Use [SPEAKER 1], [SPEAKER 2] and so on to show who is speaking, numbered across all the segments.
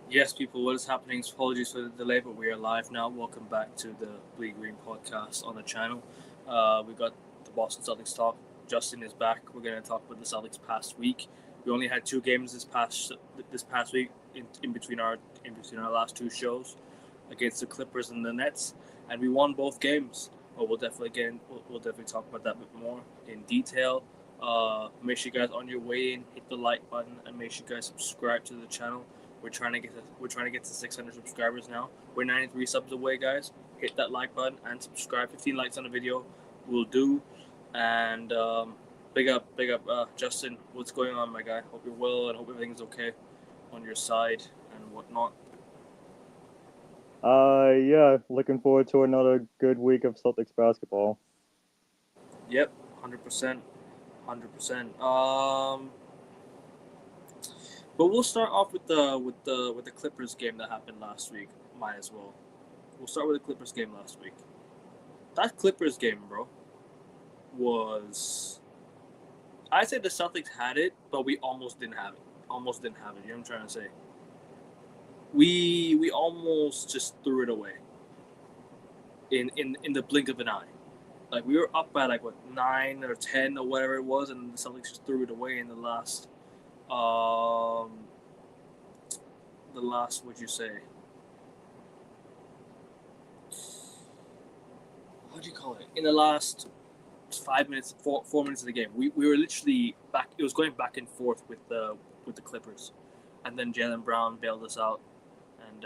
[SPEAKER 1] Yes, people, what is happening? Apologies for the delay, but we are live now. Welcome back to the Bleed Green podcast on the channel. We got the Boston Celtics talk. Justin is back. We're going to talk about the Celtics past week. We only had two games this past week in between our last two shows against the Clippers and the Nets, and we won both games. But we'll definitely talk about that a bit more in detail. Make sure you guys on your way in hit the like button and make sure you guys subscribe to the channel. We're trying to get to 600 subscribers now. We're 93 subs away, guys. Hit that like button and subscribe. 15 likes on the video will do. And big up, Justin. What's going on, my guy? Hope you're well and hope everything's okay on your side and whatnot.
[SPEAKER 2] Yeah, looking forward to another good week of Celtics basketball.
[SPEAKER 1] Yep, 100%, 100%. But we'll start off with the Clippers game that happened last week. Might as well. We'll start with the Clippers game last week. That Clippers game, bro, was I said the Celtics had it, but we almost didn't have it. Almost didn't have it. You know what I'm trying to say? We almost just threw it away in the blink of an eye. Like we were up by like what 9 or 10 or whatever it was, and the Celtics just threw it away in um the last would you say what do you call it in the last 5 minutes, 4 minutes of the game. We were literally back. It was going back and forth with the Clippers, and then Jalen Brown bailed us out, and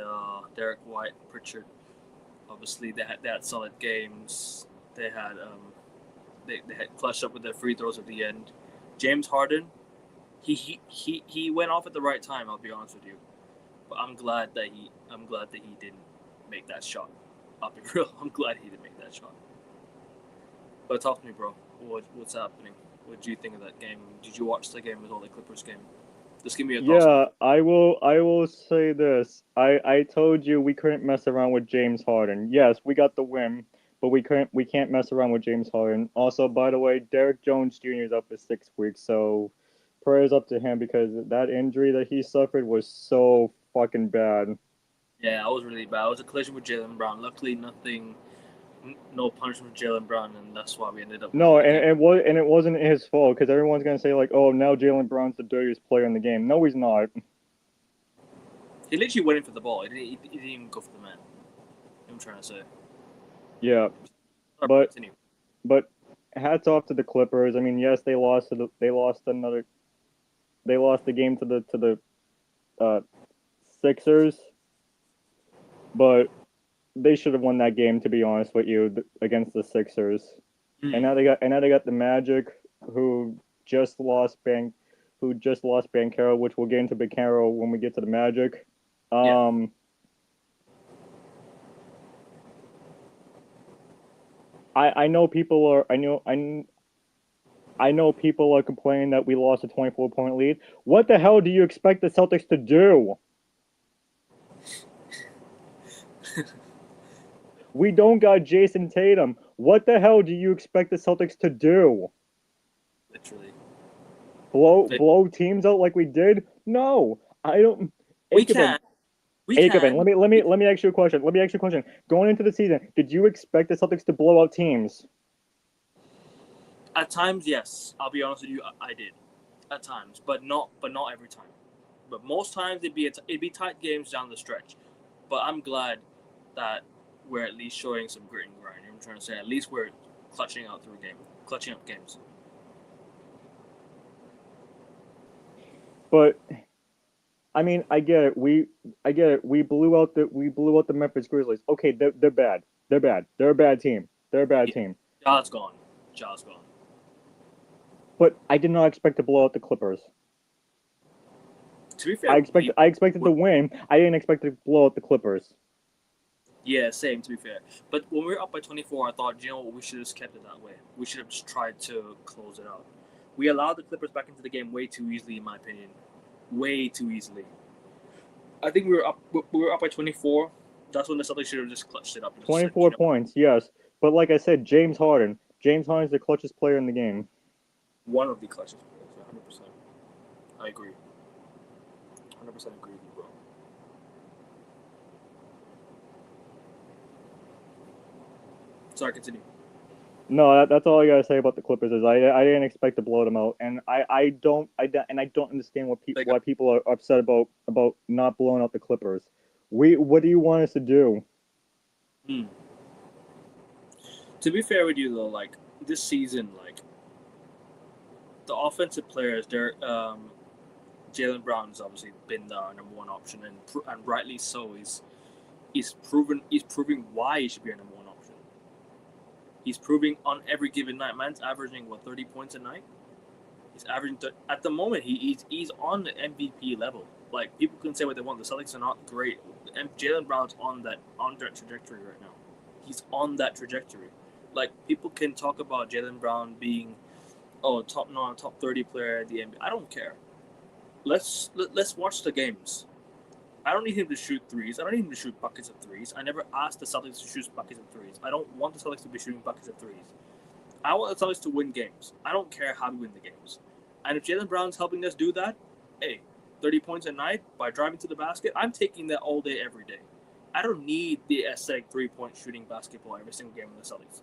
[SPEAKER 1] Derek White, Pritchard. Obviously, they had solid games. They had clutched up with their free throws at the end. James Harden, he went off at the right time. I'll be honest with you, but I'm glad that he didn't make that shot. I'll be real. I'm glad he didn't make that shot. But talk to me, bro. What's happening? What did you think of that game? Did you watch the game with all the Clippers game? Just give me your thoughts on
[SPEAKER 2] Yeah,
[SPEAKER 1] that.
[SPEAKER 2] I will say this. I told you we couldn't mess around with James Harden. Yes, we got the win, but we can't mess around with James Harden. Also, by the way, Derek Jones Jr. is up for 6 weeks, so prayers up to him because that injury that he suffered was so fucking bad.
[SPEAKER 1] Yeah, I was really bad. I was a collision with Jalen Brown. Luckily, no punishment with Jalen Brown, and that's why we ended up winning
[SPEAKER 2] No,
[SPEAKER 1] the game.
[SPEAKER 2] and it wasn't his fault because everyone's gonna say like, oh, now Jalen Brown's the dirtiest player in the game. No, he's not.
[SPEAKER 1] He literally went in for the ball. He didn't even go for the man. I'm trying to say.
[SPEAKER 2] Yeah,
[SPEAKER 1] Sorry,
[SPEAKER 2] but
[SPEAKER 1] continue.
[SPEAKER 2] but hats off to the Clippers. I mean, yes, they lost the game to the Sixers, but they should have won that game to be honest with you against the Sixers.
[SPEAKER 1] Mm.
[SPEAKER 2] And now they got the Magic who just lost Bank who just lost Bankero, which we'll get into Bankero when we get to the Magic.
[SPEAKER 1] Yeah.
[SPEAKER 2] Um, I know people are I know people are complaining that we lost a 24-point lead. What the hell do you expect the Celtics to do? We don't got Jason Tatum. What the hell do you expect the Celtics to do?
[SPEAKER 1] Literally.
[SPEAKER 2] Blow teams out like we did? No, I don't.
[SPEAKER 1] We
[SPEAKER 2] Aikman,
[SPEAKER 1] can. We
[SPEAKER 2] Aikman.
[SPEAKER 1] can.
[SPEAKER 2] Let me ask you a question. Let me ask you a question. Going into the season, did you expect the Celtics to blow out teams?
[SPEAKER 1] At times, yes. I'll be honest with you. I did. At times, but not every time. But most times it'd be tight games down the stretch. But I'm glad that we're at least showing some grit and grind. I'm trying to say at least we're clutching up games.
[SPEAKER 2] But I mean, I get it. We blew out the Memphis Grizzlies. Okay, they're bad. They're bad. They're a bad team. They're a bad
[SPEAKER 1] Yeah,
[SPEAKER 2] team.
[SPEAKER 1] Jaw's gone. Jaw's gone.
[SPEAKER 2] But I did not expect to blow out the Clippers.
[SPEAKER 1] To be fair,
[SPEAKER 2] I expected to win. I didn't expect to blow out the Clippers.
[SPEAKER 1] yeah, same. To be fair, but when we were up by 24, I thought, you know what, we should have just kept it that way. We should have just tried to close it out. We allowed the Clippers back into the game way too easily, in my opinion. Way too easily. I think we were up by 24. That's when the Celtics should have just clutched it up and just said,
[SPEAKER 2] 24 points, yes. But like I said, James Harden. James Harden's the clutchest player in the game.
[SPEAKER 1] one of the clutches players. 100%. I agree. 100% agree with you, bro. Sorry, continue.
[SPEAKER 2] No, that's all I gotta say about the Clippers is I didn't expect to blow them out, and I don't understand why people are upset about not blowing out the Clippers. What do you want us to do?
[SPEAKER 1] Hmm. To be fair with you though, like this season, like the offensive players, Jaylen Brown's obviously been the number one option, and rightly so. He's proving why he should be our number one option. He's proving on every given night. Man's averaging 30 points a night. He's averaging at the moment. He's on the MVP level. Like people can say what they want. The Celtics are not great. And Jaylen Brown's on that trajectory right now. He's on that trajectory. Like people can talk about Jaylen Brown being top 30 player at the NBA. I don't care. Let's watch the games. I don't need him to shoot threes. I don't need him to shoot buckets of threes. I never asked the Celtics to shoot buckets of threes. I don't want the Celtics to be shooting buckets of threes. I want the Celtics to win games. I don't care how we win the games. And if Jaylen Brown's helping us do that, hey, 30 points a night by driving to the basket, I'm taking that all day, every day. I don't need the aesthetic 3-point shooting basketball every single game of the Celtics.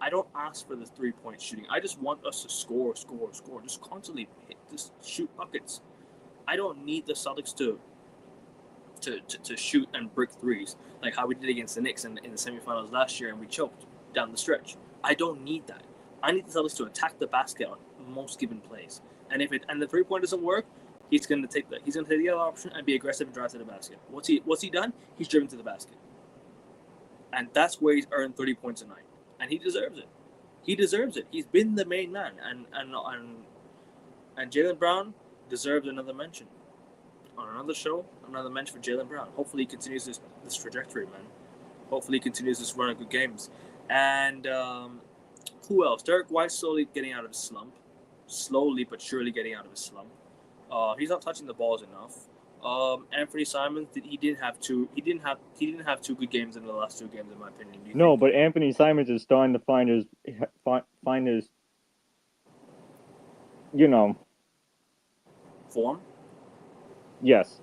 [SPEAKER 1] I don't ask for the 3-point shooting. I just want us to score. Just constantly just shoot buckets. I don't need the Celtics to shoot and brick threes like how we did against the Knicks in the semifinals last year and we choked down the stretch. I don't need that. I need the Celtics to attack the basket on most given plays. And if the 3-point doesn't work, he's gonna take the other option and be aggressive and drive to the basket. What's he done? He's driven to the basket. And that's where he's earned 30 points a night. And he deserves it. He's been the main man, and Jaylen Brown deserves another mention. On another show, another mention for Jaylen Brown. Hopefully he continues this trajectory, man. Hopefully he continues this run of good games. And who else? Derek White's slowly getting out of his slump. Slowly but surely getting out of his slump. He's not touching the balls enough. Anthony Simons, he didn't have two good games in the last 2 games, in my opinion.
[SPEAKER 2] No, but Anthony Simons is starting to find his
[SPEAKER 1] form.
[SPEAKER 2] Yes.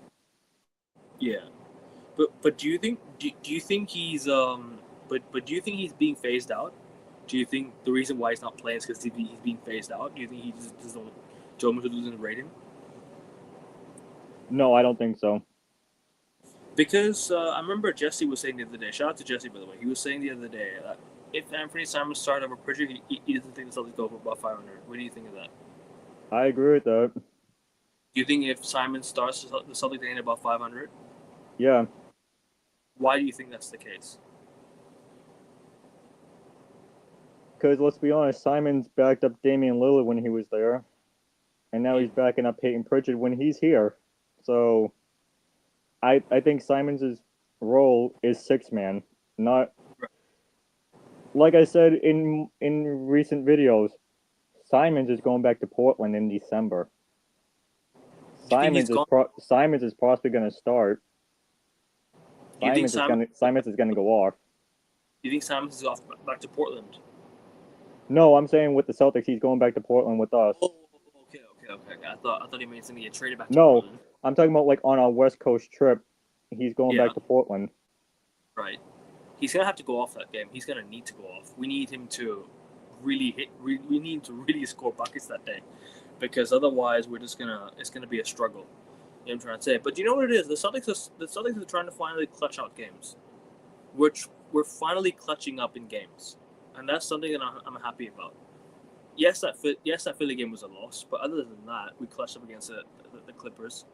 [SPEAKER 1] Yeah, but do you think he's but do you think he's being phased out? Do you think the reason why he's not playing is because he's being phased out? Do you think he just doesn't? Joe doesn't rate him?
[SPEAKER 2] No, I don't think so.
[SPEAKER 1] Because I remember Jesse was saying the other day. Shout out to Jesse, by the way. He was saying the other day that if Anthony Simons started over Pritchard, he doesn't think the Celtics go for about 500. What do you think of that?
[SPEAKER 2] I agree with that.
[SPEAKER 1] Do you think if Simons starts, the Celtics ain't about 500?
[SPEAKER 2] Yeah.
[SPEAKER 1] Why do you think that's the case?
[SPEAKER 2] Because let's be honest, Simons backed up Damian Lillard when he was there, and now he's backing up Peyton Pritchard when he's here. So, I think Simons' role is 6-man, not like I said in recent videos. Simons is going back to Portland in December. Simons is possibly going to start. Simons is going to go off.
[SPEAKER 1] Do you think Simons is off back to Portland?
[SPEAKER 2] No, I'm saying with the Celtics, he's going back to Portland with us.
[SPEAKER 1] Oh, okay. I thought he meant something get traded back to Portland.
[SPEAKER 2] No, I'm talking about like on our West Coast trip, he's going back to Portland.
[SPEAKER 1] Right. He's gonna have to go off that game. He's gonna need to go off. We need him to really hit. We need him to really score buckets that day, because otherwise it's gonna be a struggle. You know what I'm trying to say. But you know what it is? The Celtics are trying to finally clutch out games, which we're finally clutching up in games, and that's something that I'm happy about. Yes, that Philly game was a loss, but other than that, we clutched up against the Clippers,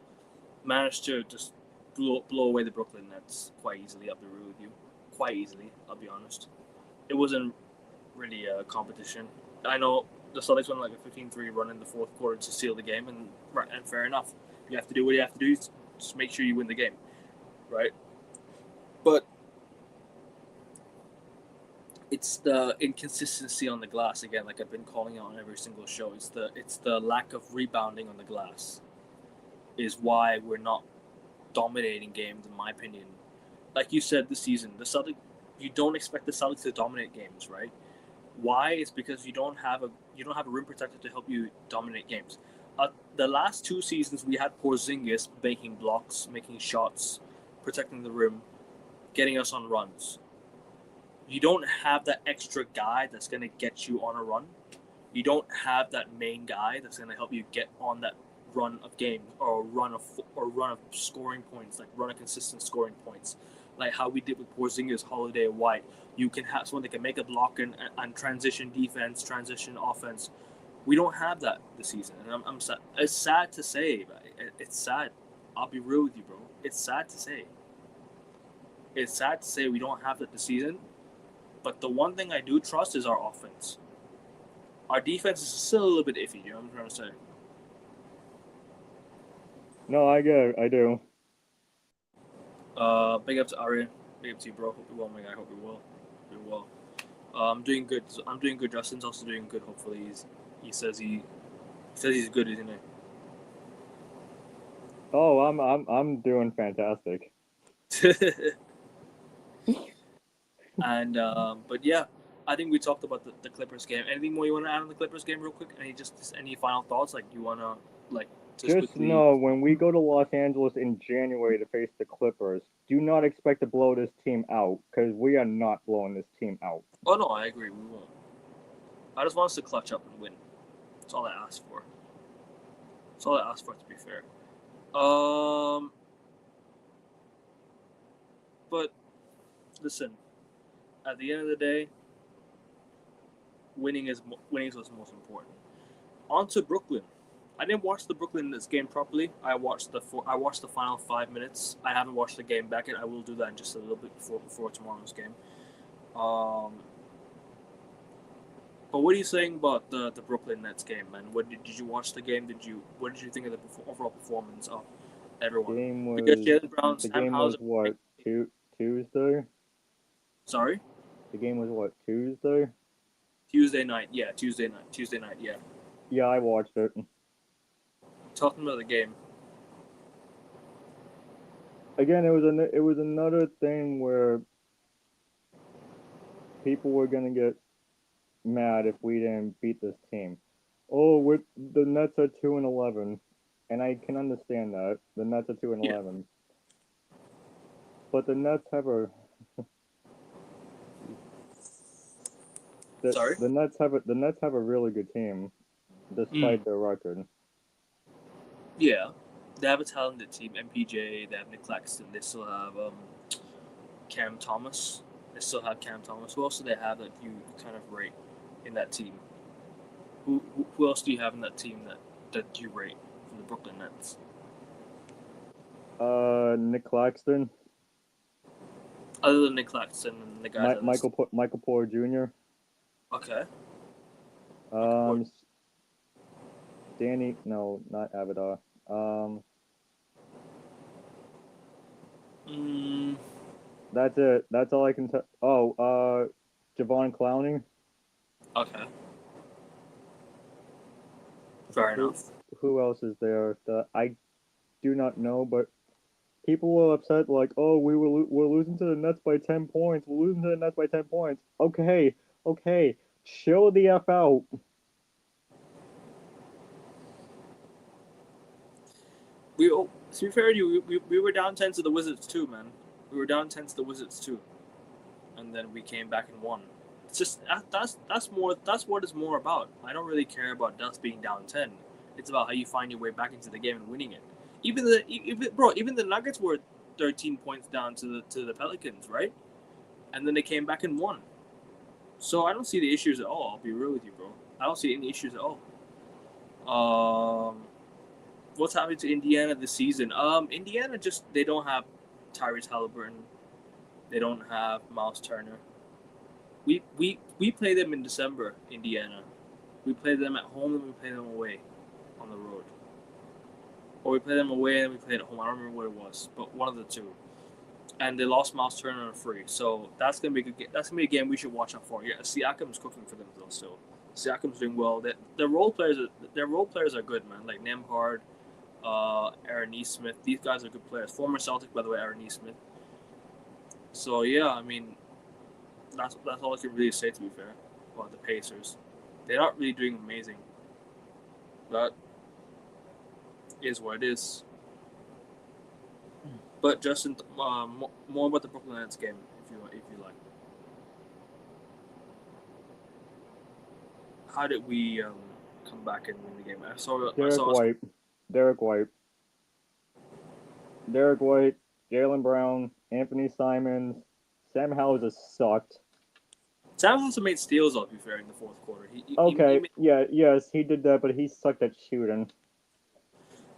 [SPEAKER 1] managed to just blow away the Brooklyn Nets quite easily. I'll be real with you, quite easily. I'll be honest. It wasn't really a competition. I know the Celtics went like a 15-3 run in the fourth quarter to seal the game, and fair enough. You have to do what you have to do. Just make sure you win the game, right? But it's the inconsistency on the glass again, like I've been calling out on every single show. It's the lack of rebounding on the glass is why we're not dominating games, in my opinion. Like you said, this season, you don't expect the Celtics to dominate games, right? Why? It's because you don't have a rim protector to help you dominate games. The last 2 seasons, we had Porzingis making blocks, making shots, protecting the rim, getting us on runs. you don't have that extra guy that's going to get you on a run. You don't have that main guy that's going to help you get on that run of games or run of scoring points, like run of consistent scoring points, like how we did with Porzingis, Holiday, White. You can have someone that can make a block and transition defense, transition offense. We don't have that this season, and I'm sad. It's sad to say, but it's sad. I'll be real with you, bro. It's sad to say. It's sad to say we don't have that this season. But the one thing I do trust is our offense. Our defense is still a little bit iffy. You know what I'm trying to say?
[SPEAKER 2] No, I get it. I do.
[SPEAKER 1] Big up to Ari. Big up to you, bro. Hope you're well, my guy. Hope you're well. Hope you're well. I'm doing good. I'm doing good. Justin's also doing good. Hopefully, he says he's good, isn't he?
[SPEAKER 2] Oh, I'm doing fantastic.
[SPEAKER 1] And but yeah, I think we talked about the Clippers game. Anything more you want to add on the Clippers game, real quick? Any final thoughts? Like you wanna like
[SPEAKER 2] Just
[SPEAKER 1] quickly?
[SPEAKER 2] know when we go to Los Angeles in January to face the Clippers, do not expect to blow this team out because we are not blowing this team out.
[SPEAKER 1] Oh no, I agree. We won't. I just want us to clutch up and win. That's all I asked for. That's all I asked for. To be fair. But listen, at the end of the day, winning is what's most important. On to Brooklyn. I didn't watch the Brooklyn Nets game properly. I watched the final 5 minutes. I haven't watched the game back yet. I will do that in just a little bit before tomorrow's game. But what are you saying about the Brooklyn Nets game, man? Did you watch the game? What did you think of the overall performance of everyone? Because Jaylen Brown,
[SPEAKER 2] the
[SPEAKER 1] Sam
[SPEAKER 2] game
[SPEAKER 1] Hauser,
[SPEAKER 2] was what Tuesday?
[SPEAKER 1] Sorry,
[SPEAKER 2] The game was what Tuesday?
[SPEAKER 1] Tuesday night. Yeah, Tuesday night. Yeah.
[SPEAKER 2] Yeah, I watched it.
[SPEAKER 1] Talking about the game.
[SPEAKER 2] Again, it was another thing where people were gonna get mad if we didn't beat this team. Oh, the Nets are 2-11, and I can understand that the Nets are 2-11, but the Nets have a
[SPEAKER 1] Sorry.
[SPEAKER 2] the Nets have a really good team, despite their record.
[SPEAKER 1] Yeah, they have a talented team. MPJ, they have Nick Claxton. They still have Cam Thomas. Who else do they have that you kind of rate in that team? Who else do you have in that team that you rate from the Brooklyn Nets?
[SPEAKER 2] Nick Claxton.
[SPEAKER 1] Other than Nick Claxton and the guys.
[SPEAKER 2] Michael Porter Jr.
[SPEAKER 1] Okay.
[SPEAKER 2] Danny, no, not Avadar. That's it. That's all I can tell. Oh, Javon Clowney.
[SPEAKER 1] Okay. Fair enough.
[SPEAKER 2] Who else is there? I do not know, but people were upset like, oh, we're losing to the Nets by 10 points. We're losing to the Nets by 10 points. Okay, chill the F out.
[SPEAKER 1] To be fair to you, we were down 10 to the Wizards too, man. We were down 10 to the Wizards too, and then we came back and won. It's just that's what it's more about. I don't really care about us being down 10. It's about how you find your way back into the game and winning it. Even the Nuggets were 13 points down to the Pelicans, right? And then they came back and won. So I don't see the issues at all. I'll be real with you, bro. I don't see any issues at all. What's happening to Indiana this season? Indiana they don't have Tyrese Halliburton. They don't have Miles Turner. We play them in December, Indiana. We play them at home and we play them away on the road. Or we play them away and we play at home. I don't remember what it was, but one of the two. And they lost Miles Turner on free, so that's gonna be a good. That's gonna be a game we should watch out for. Yeah, Siakam's cooking for them though. So Siakam's doing well. Their role players are good, man. Like Nembhard, Aaron Nesmith. These guys are good players. Former Celtic, by the way, Aaron Nesmith. So yeah, I mean, that's all I can really say, to be fair, about the Pacers. They're not really doing amazing, but is what it is. But Justin, more about the Brooklyn Nets game, if you like. how did we come back and win the game? I
[SPEAKER 2] Derek
[SPEAKER 1] saw us.
[SPEAKER 2] White, Derek White, Derek White, Jalen Brown, Anthony Simons, Sam Hauser sucked.
[SPEAKER 1] Sam also made steals. I'll be fair in the fourth quarter. He
[SPEAKER 2] Okay,
[SPEAKER 1] made,
[SPEAKER 2] yes, he did that, but he sucked at shooting.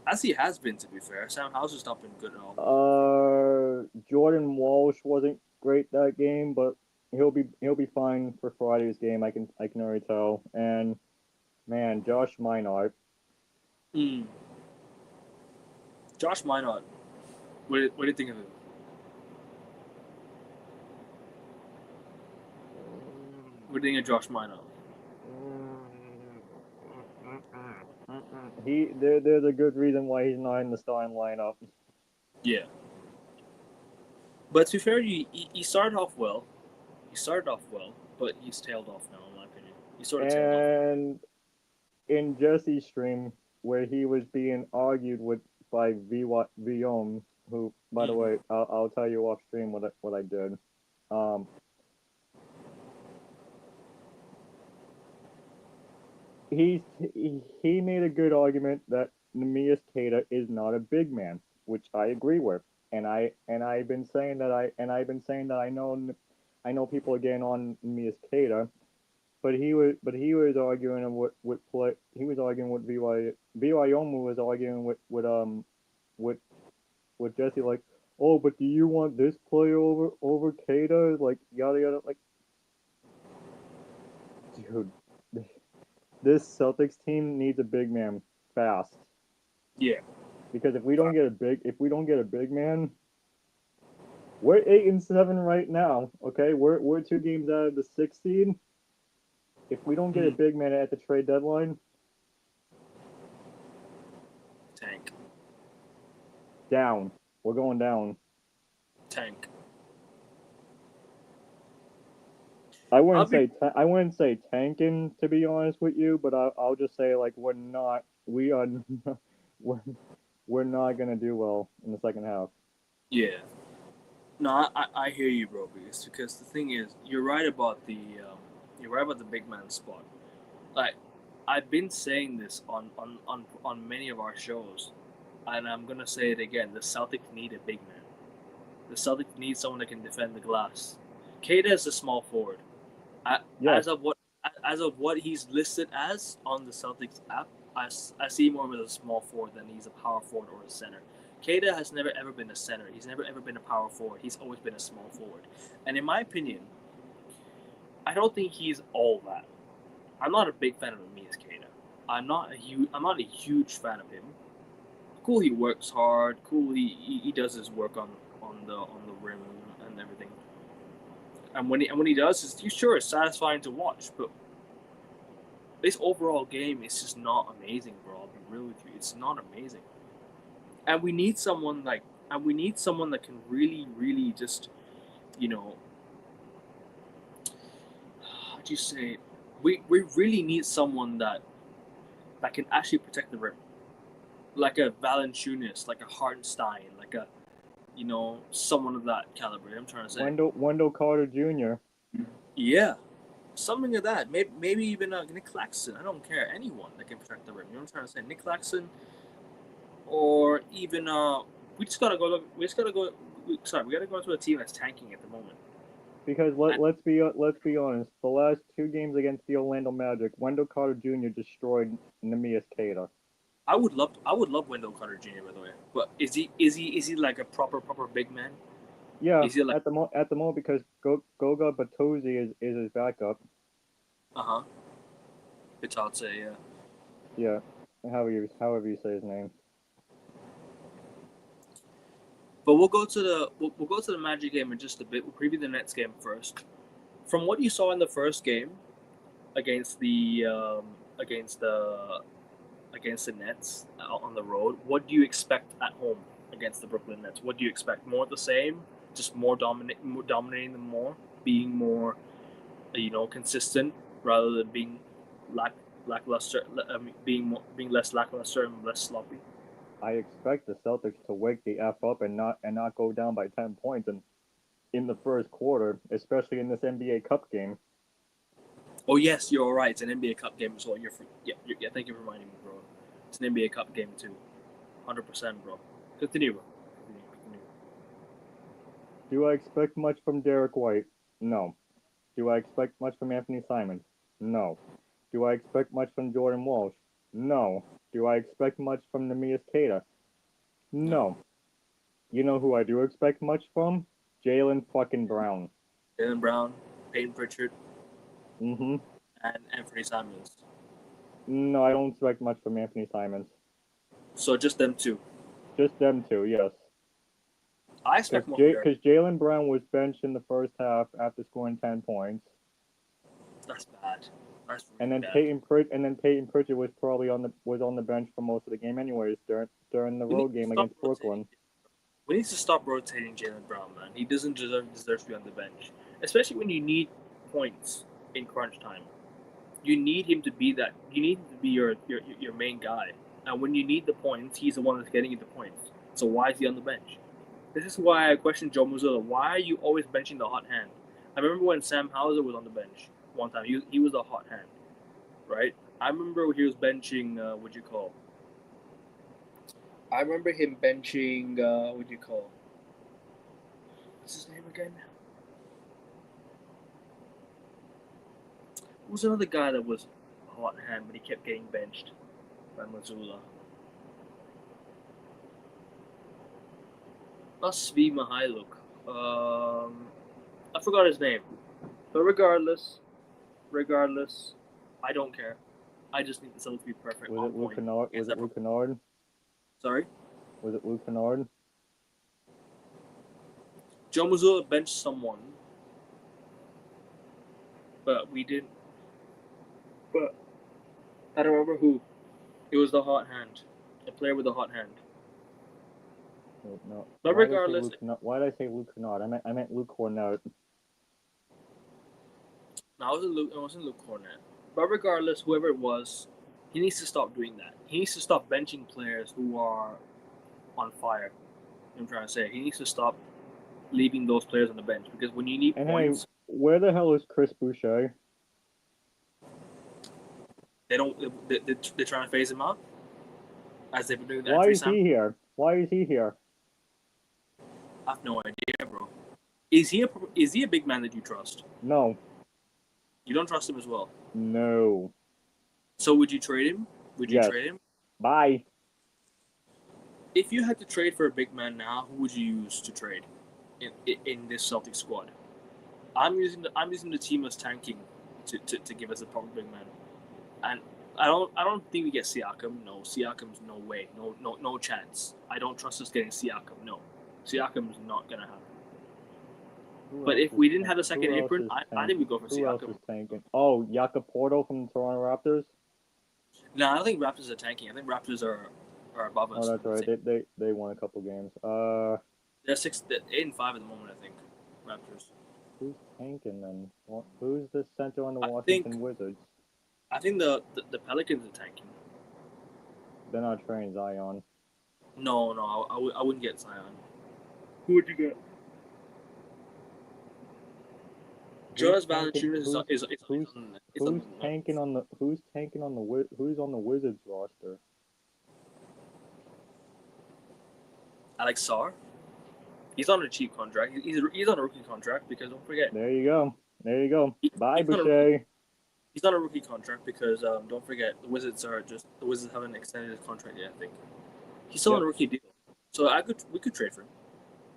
[SPEAKER 1] as he has been. To be fair, Sam Hauser's not been good at all.
[SPEAKER 2] Jordan Walsh wasn't great that game, but he'll be fine for Friday's game. I can already tell. And man, Josh Minart.
[SPEAKER 1] Mm. Josh Minot, what do you think of him? What do you think of Josh Minot?
[SPEAKER 2] There's a good reason why he's not in the starting lineup.
[SPEAKER 1] Yeah, but to be fair, he started off well. He started off well, but he's tailed off now, in my opinion. He sort of tailed off.
[SPEAKER 2] And in Jesse's stream, where he was being argued with by Viom, who, by the way, I'll tell you off stream what I did. Um, he made a good argument that Nemias Queta is not a big man, which I agree with, I've been saying that I know people are getting on Nemias Queta, but he was arguing with BYOMU was arguing with Jesse, like, oh, but do you want this player over Queta, like, yada yada, like, dude, this Celtics team needs a big man fast.
[SPEAKER 1] Yeah.
[SPEAKER 2] Because if we don't get a big man, we're 8-7 right now. Okay, we're 2 games out of the 6th seed. If we don't get a big man at the trade deadline,
[SPEAKER 1] Tank.
[SPEAKER 2] down. We're going down.
[SPEAKER 1] Tank.
[SPEAKER 2] I wouldn't say tanking, to be honest with you, but I'll just say, like, we are we're not gonna do well in the second half.
[SPEAKER 1] Yeah. No, I hear you, bro. Because the thing is, you're right about the big man spot. Like, I've been saying this on many of our shows, and I'm gonna say it again. The Celtics need a big man. The Celtics need someone that can defend the glass. Keita is a small forward.
[SPEAKER 2] Yes.
[SPEAKER 1] As of what he's listed as on the Celtics app, I see more of a small forward than he's a power forward or a center. Keita has never ever been a center. He's never ever been a power forward. He's always been a small forward. And in my opinion, I don't think he's all that. I'm not a big fan of Amias Keita. I'm not a huge fan of him. Cool, he works hard. Cool, he does his work on the rim and everything. And when he does, he's sure it's satisfying to watch. But this overall game is just not amazing, bro. I'll be real with you. It's not amazing. And we need someone that can really, really just, you know, how do you say it? We really need someone that can actually protect the rim. Like a Valanciunas, like a Hartenstein, like a, someone of that caliber. I'm trying to say.
[SPEAKER 2] Wendell Carter Jr.
[SPEAKER 1] Yeah, something like that. Maybe even Nick Claxton. I don't care. Anyone that can protect the rim. You know what I'm trying to say? Nick Claxton, or even we gotta go to a team that's tanking at the moment.
[SPEAKER 2] Because let's be honest, the last 2 games against the Orlando Magic, Wendell Carter Jr. destroyed Nemias Queta.
[SPEAKER 1] I would love Wendell Carter Jr. by the way, but is he like a proper big man?
[SPEAKER 2] Yeah, at the moment, because Goga Batozi is his backup.
[SPEAKER 1] Bitadze, yeah.
[SPEAKER 2] Yeah, however you say his name.
[SPEAKER 1] But we'll go to the Magic game in just a bit. We'll preview the Nets game first. From what you saw in the first game against the Nets on the road, what do you expect at home against the Brooklyn Nets? What do you expect? More of the same? Just more dominating them more, being more, consistent rather than being lackluster, being less lackluster and less sloppy.
[SPEAKER 2] I expect the Celtics to wake the F up and not go down by 10 points in the first quarter, especially in this NBA Cup game.
[SPEAKER 1] Oh yes, you're all right. It's an NBA Cup game as well. Yeah. Thank you for reminding me, bro. It's an NBA Cup game too. 100%, bro. Continue, bro. Continue.
[SPEAKER 2] Do I expect much from Derek White? No. Do I expect much from Anthony Simons? No. Do I expect much from Jordan Walsh? No. Do I expect much from Nemias Queta? No. You know who I do expect much from? Jaylen fucking Brown.
[SPEAKER 1] Jaylen Brown, Peyton Pritchard,
[SPEAKER 2] Mm-hmm.
[SPEAKER 1] and Anthony Simons.
[SPEAKER 2] No, I don't expect much from Anthony Simons.
[SPEAKER 1] So just them two.
[SPEAKER 2] Just them two, yes.
[SPEAKER 1] I expect more.
[SPEAKER 2] Because Jaylen Brown was benched in the first half after scoring 10 points.
[SPEAKER 1] That's bad. That's really
[SPEAKER 2] And then
[SPEAKER 1] bad.
[SPEAKER 2] Peyton Pritchard was probably on the bench for most of the game anyways during the road game against Brooklyn.
[SPEAKER 1] We need to stop rotating Jaylen Brown, man. He doesn't deserve to be on the bench, especially when you need points in crunch time. You need him to be that. You need him to be your main guy. And when you need the points, he's the one that's getting you the points. So why is he on the bench? This is why I question Joe Mazzulla. Why are you always benching the hot hand? I remember when Sam Hauser was on the bench one time. He was the hot hand, right? I remember he was benching. I remember him benching. What's his name again? Who's another guy that was a hot hand, but he kept getting benched by Mazzulla? Not Svi Mihailuk. I forgot his name. But regardless, I don't care. I just need the Celtics to be perfect.
[SPEAKER 2] Was it Luke Kennard? Was it Luke Kennard?
[SPEAKER 1] Sorry?
[SPEAKER 2] Was it Luke Kennard?
[SPEAKER 1] Joe Mazzulla benched someone, but we didn't. But I don't remember who. It was the hot hand. A player with a hot hand.
[SPEAKER 2] Wait, no.
[SPEAKER 1] But regardless,
[SPEAKER 2] why did I say Luke Kennard? I meant Luke Cornett.
[SPEAKER 1] No, it wasn't Luke Cornett. But regardless, whoever it was, he needs to stop doing that. He needs to stop benching players who are on fire. I'm trying to say he needs to stop leaving those players on the bench because when you need points,
[SPEAKER 2] hey, where the hell is Chris Boucher?
[SPEAKER 1] they're trying to phase him out as they've been doing that.
[SPEAKER 2] Why is he here? Why is he here?
[SPEAKER 1] I have no idea, bro. Is he a big man that you trust?
[SPEAKER 2] No.
[SPEAKER 1] You don't trust him as well?
[SPEAKER 2] No.
[SPEAKER 1] So would you trade him? Would you trade him?
[SPEAKER 2] Bye.
[SPEAKER 1] If you had to trade for a big man now, who would you use to trade in this Celtics squad? I'm using the team as tanking to give us a proper big man, and I don't think we get Siakam. No, Siakam's no way, no chance. I don't trust us getting Siakam. No, Siakam's not gonna happen. But if we didn't have a second apron, I think we go for Siakam.
[SPEAKER 2] Who else is tanking? Oh, Jakob Porto from the Toronto Raptors?
[SPEAKER 1] No, I don't think Raptors are tanking. I think Raptors are above us.
[SPEAKER 2] Oh, that's right. They won a couple games.
[SPEAKER 1] They're 8-5 at the moment, I think. Raptors.
[SPEAKER 2] Who's tanking then? Who's the center on the Washington Wizards?
[SPEAKER 1] I think the Pelicans are tanking.
[SPEAKER 2] They're not trading Zion.
[SPEAKER 1] No, I wouldn't get Zion. Who would you get? Jonas Valanciunas
[SPEAKER 2] who's tanking on the Wizards roster?
[SPEAKER 1] Alex Sarr. He's on a cheap contract. He's on a rookie contract because don't forget.
[SPEAKER 2] There you go. Bye, Boucher.
[SPEAKER 1] He's on a rookie contract because don't forget the Wizards haven't extended his contract yet. I think he's still on a rookie deal. So we could trade for him.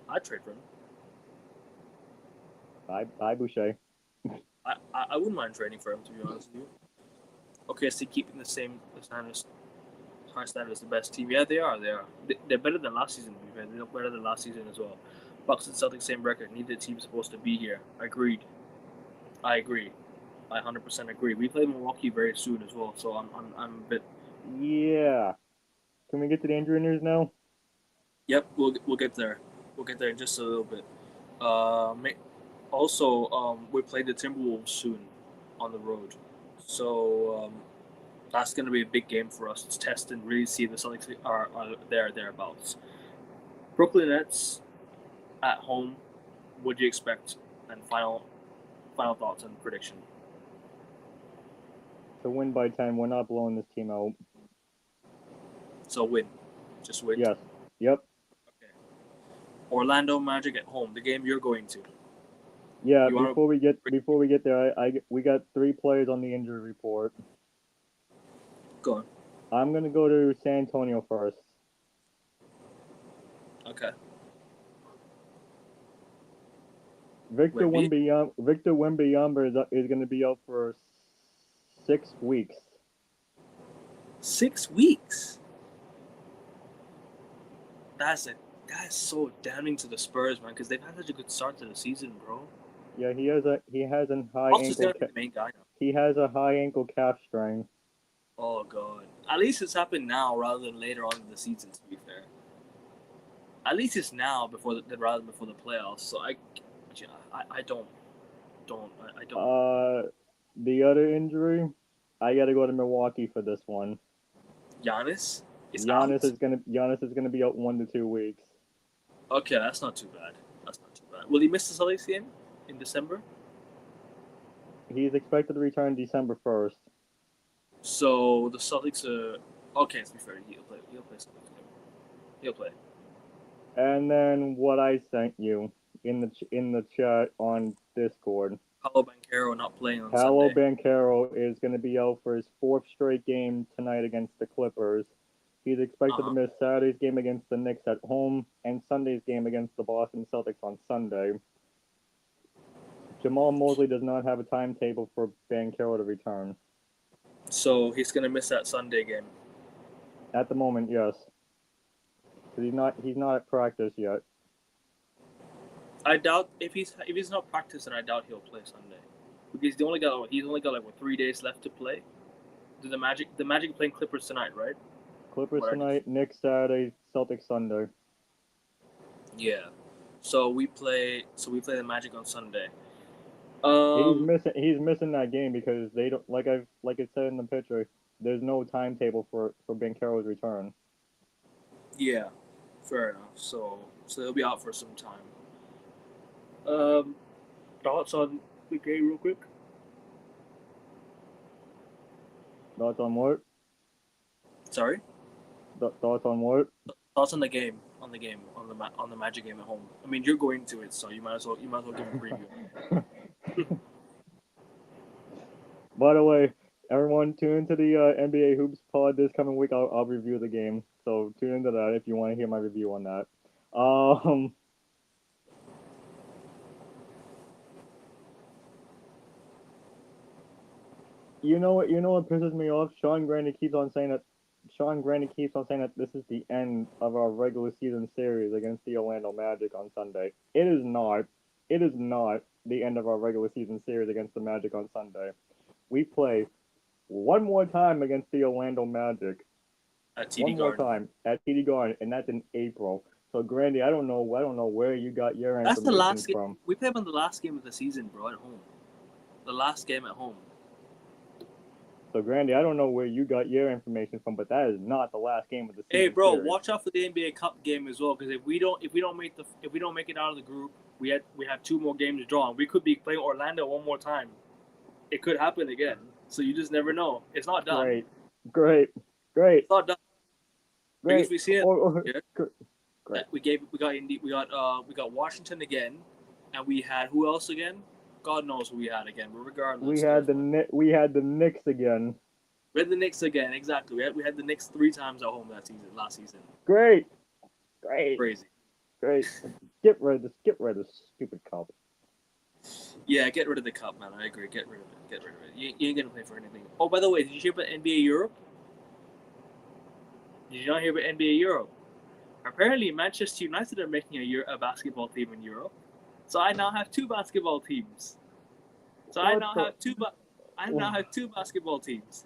[SPEAKER 1] I'd trade for him.
[SPEAKER 2] Bye, Boucher.
[SPEAKER 1] I wouldn't mind trading for him, to be honest with you. Okay, so keeping the same high standard as the best team. Yeah, they are. They're better than last season. They're better than last season as well. Bucks and Celtics same record. Neither team's supposed to be here. Agreed. I agree. I 100% agree. We play Milwaukee very soon as well, so I'm a bit.
[SPEAKER 2] Yeah. Can we get to the injury news now?
[SPEAKER 1] Yep, we'll get there. We'll get there in just a little bit. Also, we play the Timberwolves soon on the road, so that's going to be a big game for us to test and really see if the Celtics are thereabouts. Brooklyn Nets at home. What do you expect? And final thoughts and prediction.
[SPEAKER 2] To win by 10. We're not blowing this team out.
[SPEAKER 1] So win. Just win.
[SPEAKER 2] Yes. Yep.
[SPEAKER 1] Okay. Orlando Magic at home, the game you're going to.
[SPEAKER 2] Yeah.
[SPEAKER 1] You wanna-
[SPEAKER 2] Before we get there, we got 3 players on the injury report.
[SPEAKER 1] Go on.
[SPEAKER 2] I'm gonna go to San Antonio first.
[SPEAKER 1] Okay.
[SPEAKER 2] Victor
[SPEAKER 1] Wemby?
[SPEAKER 2] Wembanyama is going to be out for 6 weeks.
[SPEAKER 1] 6 weeks. That's so damning to the Spurs, man, because they've had such a good start to the season, bro.
[SPEAKER 2] Yeah, he has a high
[SPEAKER 1] Also,
[SPEAKER 2] ankle.
[SPEAKER 1] gonna be the main guy now.
[SPEAKER 2] He has a high ankle calf strain.
[SPEAKER 1] Oh god. At least it's happened now rather than later on in the season. To be fair, at least it's now rather than before the playoffs. So I don't.
[SPEAKER 2] The other injury, I got to go to Milwaukee for this one.
[SPEAKER 1] Giannis is
[SPEAKER 2] Giannis
[SPEAKER 1] out.
[SPEAKER 2] is gonna be out 1 to 2 weeks.
[SPEAKER 1] Okay, that's not too bad. Will he miss the Celtics game in December?
[SPEAKER 2] He's expected to return December 1st.
[SPEAKER 1] So the Celtics are okay. To be fair, he'll play. He'll play.
[SPEAKER 2] And then what I sent you in the chat on Discord.
[SPEAKER 1] Paolo Banchero not playing on
[SPEAKER 2] Paolo
[SPEAKER 1] Sunday.
[SPEAKER 2] Banchero is going to be out for his 4th straight game tonight against the Clippers. He's expected to miss Saturday's game against the Knicks at home and Sunday's game against the Boston Celtics on Sunday. Jamal Mosley does not have a timetable for Banchero to return.
[SPEAKER 1] So he's gonna miss that Sunday game.
[SPEAKER 2] At the moment, yes. Because he's not at practice yet.
[SPEAKER 1] I doubt if he's not practicing, I doubt he'll play Sunday because he's only got like 3 days left to play. The Magic playing Clippers tonight, right?
[SPEAKER 2] Clippers tonight, Knicks Saturday, Celtics Sunday.
[SPEAKER 1] Yeah. So we play the Magic on Sunday.
[SPEAKER 2] He's missing that game because they don't like I said in the picture. There's no timetable for Banchero's return.
[SPEAKER 1] Yeah, fair enough. So he'll be out for some time. Thoughts on the game, real quick.
[SPEAKER 2] Thoughts on what?
[SPEAKER 1] Sorry.
[SPEAKER 2] Thoughts on what?
[SPEAKER 1] Thoughts on the game, on the Magic game at home. I mean, you're going to it, so you might as well give a preview.
[SPEAKER 2] By the way, everyone, tune into the NBA Hoops pod this coming week. I'll review the game, so tune into that if you want to hear my review on that. You know what pisses me off? Sean Grandy keeps on saying that this is the end of our regular season series against the Orlando Magic on Sunday. It is not. It is not the end of our regular season series against the Magic on Sunday. We play one more time against the Orlando Magic.
[SPEAKER 1] At TD
[SPEAKER 2] One
[SPEAKER 1] Garden.
[SPEAKER 2] more time at TD Garden, and that's in April. So, Grandy, I don't know where you got your information
[SPEAKER 1] That's the last game.
[SPEAKER 2] from.
[SPEAKER 1] We played on the last game of the season, bro, at home. The last game at home.
[SPEAKER 2] So, Grandy, I don't know where you got your information from, but that is not the last game of the season.
[SPEAKER 1] Hey, bro,
[SPEAKER 2] series.
[SPEAKER 1] watch out for the NBA Cup game as well, because if we don't make it out of the group, we have 2 more games drawn. We could be playing Orlando one more time. It could happen again. So you just never know. It's not done.
[SPEAKER 2] Great.
[SPEAKER 1] It's not done.
[SPEAKER 2] Great.
[SPEAKER 1] Because we see it.
[SPEAKER 2] Great.
[SPEAKER 1] We got Washington again, and we had who else again? God knows who we had again. But regardless,
[SPEAKER 2] we had the Knicks again.
[SPEAKER 1] We had the Knicks again. Exactly. We had the Knicks 3 times at home last season.
[SPEAKER 2] Great.
[SPEAKER 1] Crazy.
[SPEAKER 2] Great. Get rid of this stupid cup.
[SPEAKER 1] Yeah, get rid of the cup, man. I agree. Get rid of it. You ain't gonna play for anything. Oh, by the way, did you hear about NBA Europe? Did you not hear about NBA Europe? Apparently, Manchester United are making a basketball team in Europe. So I now have 2 basketball teams. I now have 2 basketball teams.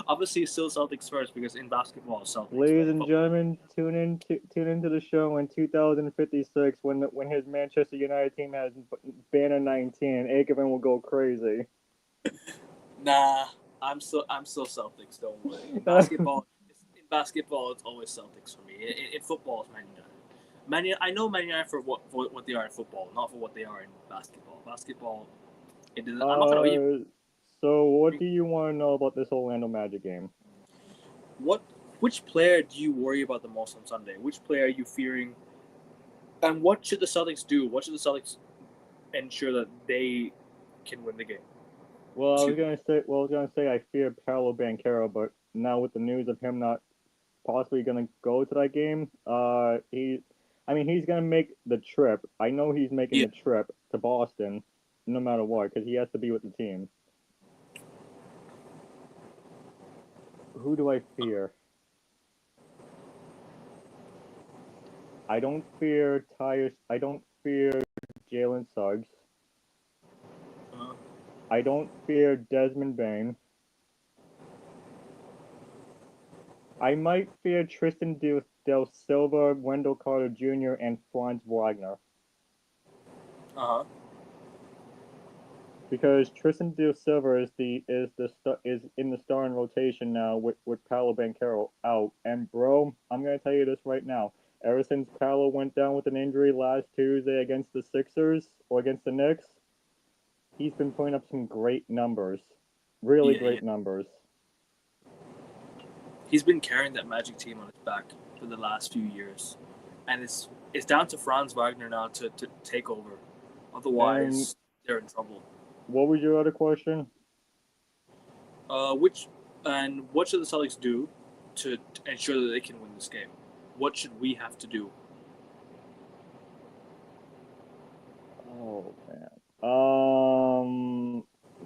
[SPEAKER 1] Obviously, still Celtics first because in basketball, Celtics.
[SPEAKER 2] Ladies and gentlemen, tune into the show in 2056 when his Manchester United team has banner 19. Akerman will go crazy.
[SPEAKER 1] Nah, I'm still Celtics. Don't worry. In basketball, it's always Celtics for me. In football, it's Man United. I know Man United for what they are in football, not for what they are in basketball. Basketball, I'm not gonna.
[SPEAKER 2] So, what do you want to know about this Orlando Magic game?
[SPEAKER 1] Which player do you worry about the most on Sunday? Which player are you fearing? And what should the Celtics do? What should the Celtics ensure that they can win the game?
[SPEAKER 2] Well, I was gonna say I fear Paolo Banchero, but now with the news of him not possibly gonna go to that game, he's gonna make the trip. I know he's making
[SPEAKER 1] Yeah.
[SPEAKER 2] the trip to Boston, no matter what, because he has to be with the team. Who do I fear? I don't fear Tyus. I don't fear Jalen Suggs.
[SPEAKER 1] Uh,
[SPEAKER 2] I don't fear Desmond Bain. I might fear Tristan Del Silva, Wendell Carter Jr., and Franz Wagner.
[SPEAKER 1] huh.
[SPEAKER 2] Because Tristan Del Silva is in the starting rotation now with Paolo Banchero out. And bro, I'm gonna tell you this right now. Ever since Paolo went down with an injury last Tuesday against the Sixers or against the Knicks, he's been putting up some great numbers. Really
[SPEAKER 1] Yeah.
[SPEAKER 2] great numbers.
[SPEAKER 1] He's been carrying that Magic team on his back for the last few years, and it's down to Franz Wagner now to take over. Otherwise, they're in trouble.
[SPEAKER 2] What was your other question?
[SPEAKER 1] What should the Celtics do to ensure that they can win this game? What should we have to do?
[SPEAKER 2] Oh man.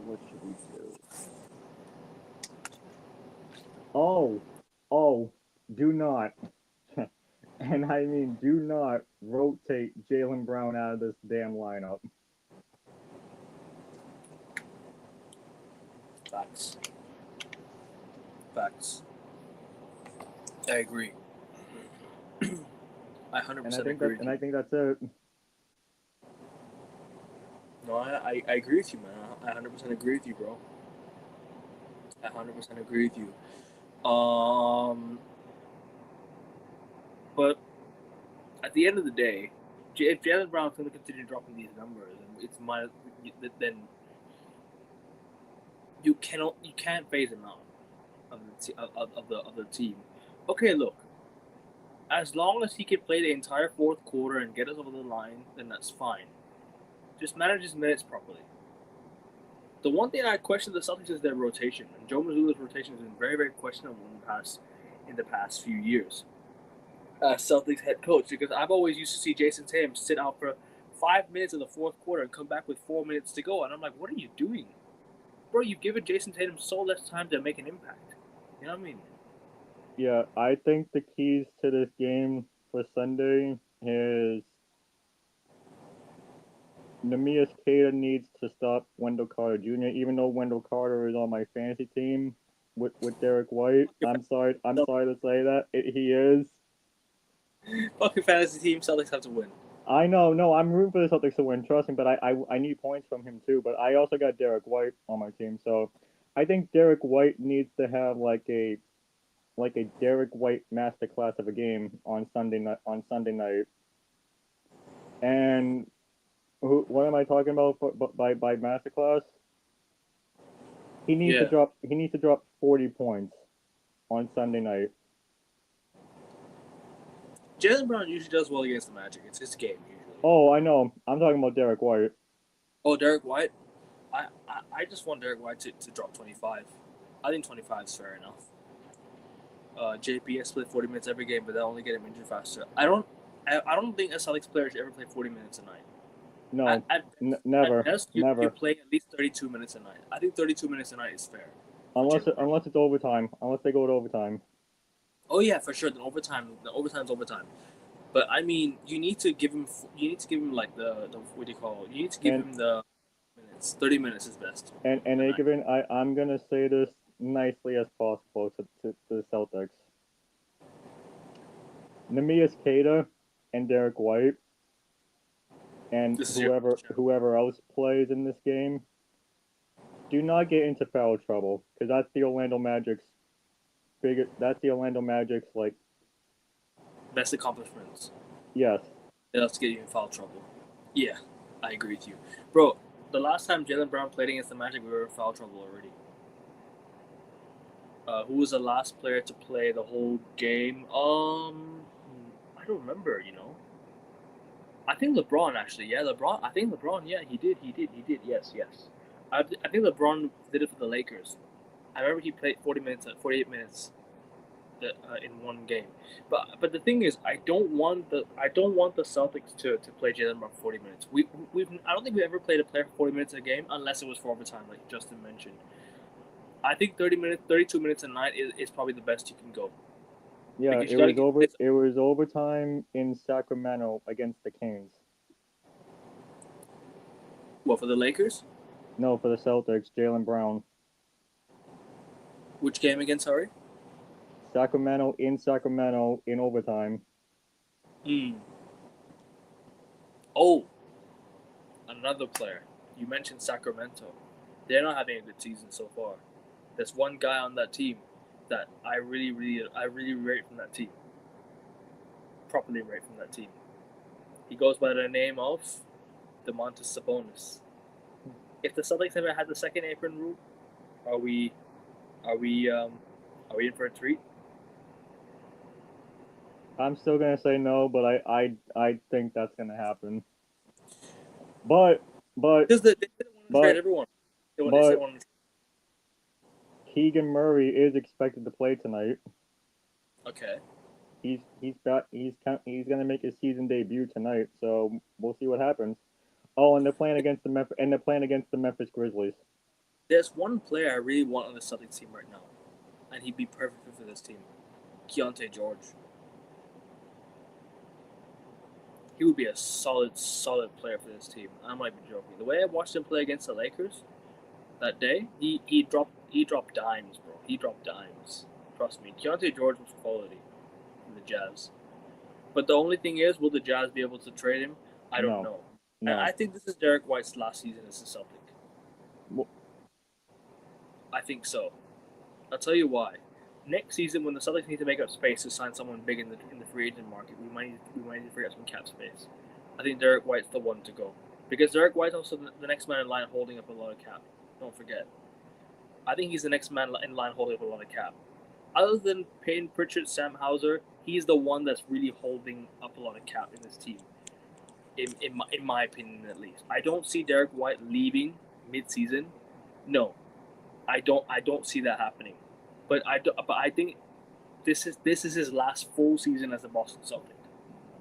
[SPEAKER 2] What should we do? Do not, and I mean do not rotate Jaylen Brown out of this damn lineup.
[SPEAKER 1] Facts. Facts. I agree. I 100% agree with you.
[SPEAKER 2] And I think that's it.
[SPEAKER 1] No, I agree with you, man. I 100% agree with you, bro. I 100% agree with you. But at the end of the day, if Jalen Brown's going to continue dropping these numbers, then you can't phase him out of the team. Okay, look. As long as he can play the entire fourth quarter and get us over the line, then that's fine. Just manage his minutes properly. The one thing I question the Celtics is their rotation, and Joe Mazzulla's rotation has been very, very questionable in the past few years. Celtics head coach, because I've always used to see Jason Tatum sit out for 5 minutes in the fourth quarter and come back with 4 minutes to go, and I'm like, what are you doing, bro? You've given Jason Tatum so less time to make an impact. You know what I mean?
[SPEAKER 2] Yeah, I think the keys to this game for Sunday is Nemias Queta needs to stop Wendell Carter Jr. Even though Wendell Carter is on my fantasy team with Derek White, I'm sorry to say that he is.
[SPEAKER 1] Fucking fantasy team, Celtics have to win.
[SPEAKER 2] I know, no, I'm rooting for the Celtics to win, trust me, but I need points from him too. But I also got Derek White on my team, so I think Derek White needs to have like a Derek White masterclass of a game on Sunday night. And what am I talking about by masterclass? He needs to drop 40 points on Sunday night.
[SPEAKER 1] Jalen Brown usually does well against the Magic. It's his game usually.
[SPEAKER 2] Oh, I know. I'm talking about Derek White.
[SPEAKER 1] Oh, Derek White? I just want Derek White to drop 25. I think 25 is fair enough. JP has played 40 minutes every game, but that'll only get him injured faster. I don't think a Celtics player should ever play 40 minutes a night.
[SPEAKER 2] No, never.
[SPEAKER 1] You play at least 32 minutes a night. I think 32 minutes a night is fair.
[SPEAKER 2] Unless it's overtime. Unless they go to overtime.
[SPEAKER 1] Oh yeah, for sure. The overtime's overtime. But I mean, you need to give him like the what do you call it? You need to give him the minutes. 30 minutes is best.
[SPEAKER 2] And I'm gonna say this nicely as possible to the Celtics. Nemias Queta and Derek White and whoever else plays in this game, do not get into foul trouble, because that's the Orlando Magic's like
[SPEAKER 1] best accomplishments.
[SPEAKER 2] Yes.
[SPEAKER 1] That's get you in foul trouble. Yeah, I agree with you, bro. The last time Jaylen Brown played against the Magic, we were in foul trouble already. Who was the last player to play the whole game? I don't remember. I think LeBron actually. Yeah, LeBron. I think LeBron. Yeah, he did. Yes. I think LeBron did it for the Lakers. I remember he played 48 minutes in one game. But the thing is, I don't want the Celtics to play Jalen Brown for 40 minutes. I don't think we ever played a player for 40 minutes a game unless it was for overtime, like Justin mentioned. I think 30 minutes, 32 minutes a night is probably the best you can go
[SPEAKER 2] Yeah,
[SPEAKER 1] because you got to get this.
[SPEAKER 2] it was overtime in Sacramento against the Kings.
[SPEAKER 1] What for the Lakers?
[SPEAKER 2] No, for the Celtics, Jaylen Brown.
[SPEAKER 1] Which game again? Sorry.
[SPEAKER 2] Sacramento in overtime.
[SPEAKER 1] Oh, another player. You mentioned Sacramento. They're not having a good season so far. There's one guy on that team that I really rate from that team. Properly rate from that team. He goes by the name of Domantas Sabonis. If the Celtics ever had the second apron rule, are we in for a treat?
[SPEAKER 2] I'm still gonna say no, but I think that's gonna happen. But
[SPEAKER 1] Because they didn't want to trade everyone. They said want to.
[SPEAKER 2] Keegan Murray is expected to play tonight.
[SPEAKER 1] Okay.
[SPEAKER 2] He's gonna make his season debut tonight, so we'll see what happens. Oh, and they're playing against the Memphis Grizzlies.
[SPEAKER 1] There's one player I really want on the Celtics team right now, and he'd be perfect for this team. Keontae George. He would be a solid player for this team. I might be joking. The way I watched him play against the Lakers that day, he dropped dimes, bro. He dropped dimes. Trust me. Keontae George was quality in the Jazz. But the only thing is, will the Jazz be able to trade him? I don't know.
[SPEAKER 2] No.
[SPEAKER 1] I think this is Derek White's last season as a Celtic.
[SPEAKER 2] Well,
[SPEAKER 1] I think so. I'll tell you why. Next season, when the Celtics need to make up space to sign someone big in the free agent market, we might need to free up some cap space. I think Derek White's the one to go because Derek White's also the next man in line holding up a lot of cap. Don't forget. I think he's the next man in line holding up a lot of cap. Other than Payne Pritchard, Sam Hauser, he's the one that's really holding up a lot of cap in this team. In my opinion, at least, I don't see Derek White leaving mid-season. No, I don't see that happening. But I think this is his last full season as a Boston Celtic,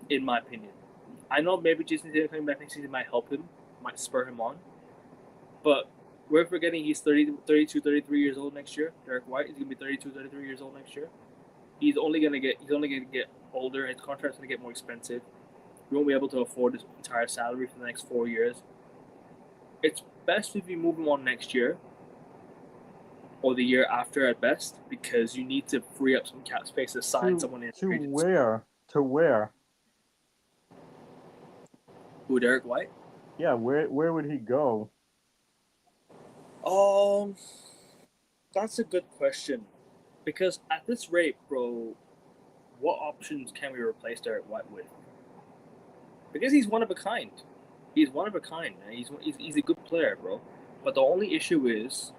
[SPEAKER 1] in my opinion. I know maybe Jason Tatum coming back next season might help him, might spur him on, but we're forgetting he's 32, 33 years old next year. Derek White is gonna be 32, 33 years old next year. He's only gonna get older. His contract's gonna get more expensive. We won't be able to afford his entire salary for the next 4 years. It's best if you move him on next year or the year after at best, because you need to free up some cap space to sign someone in.
[SPEAKER 2] To where? To where?
[SPEAKER 1] Who, Derek White?
[SPEAKER 2] Yeah, where would he go?
[SPEAKER 1] That's a good question. Because at this rate, bro, what options can we replace Derek White with? Because he's one of a kind. He's one of a kind, man. He's a good player, bro. But the only issue is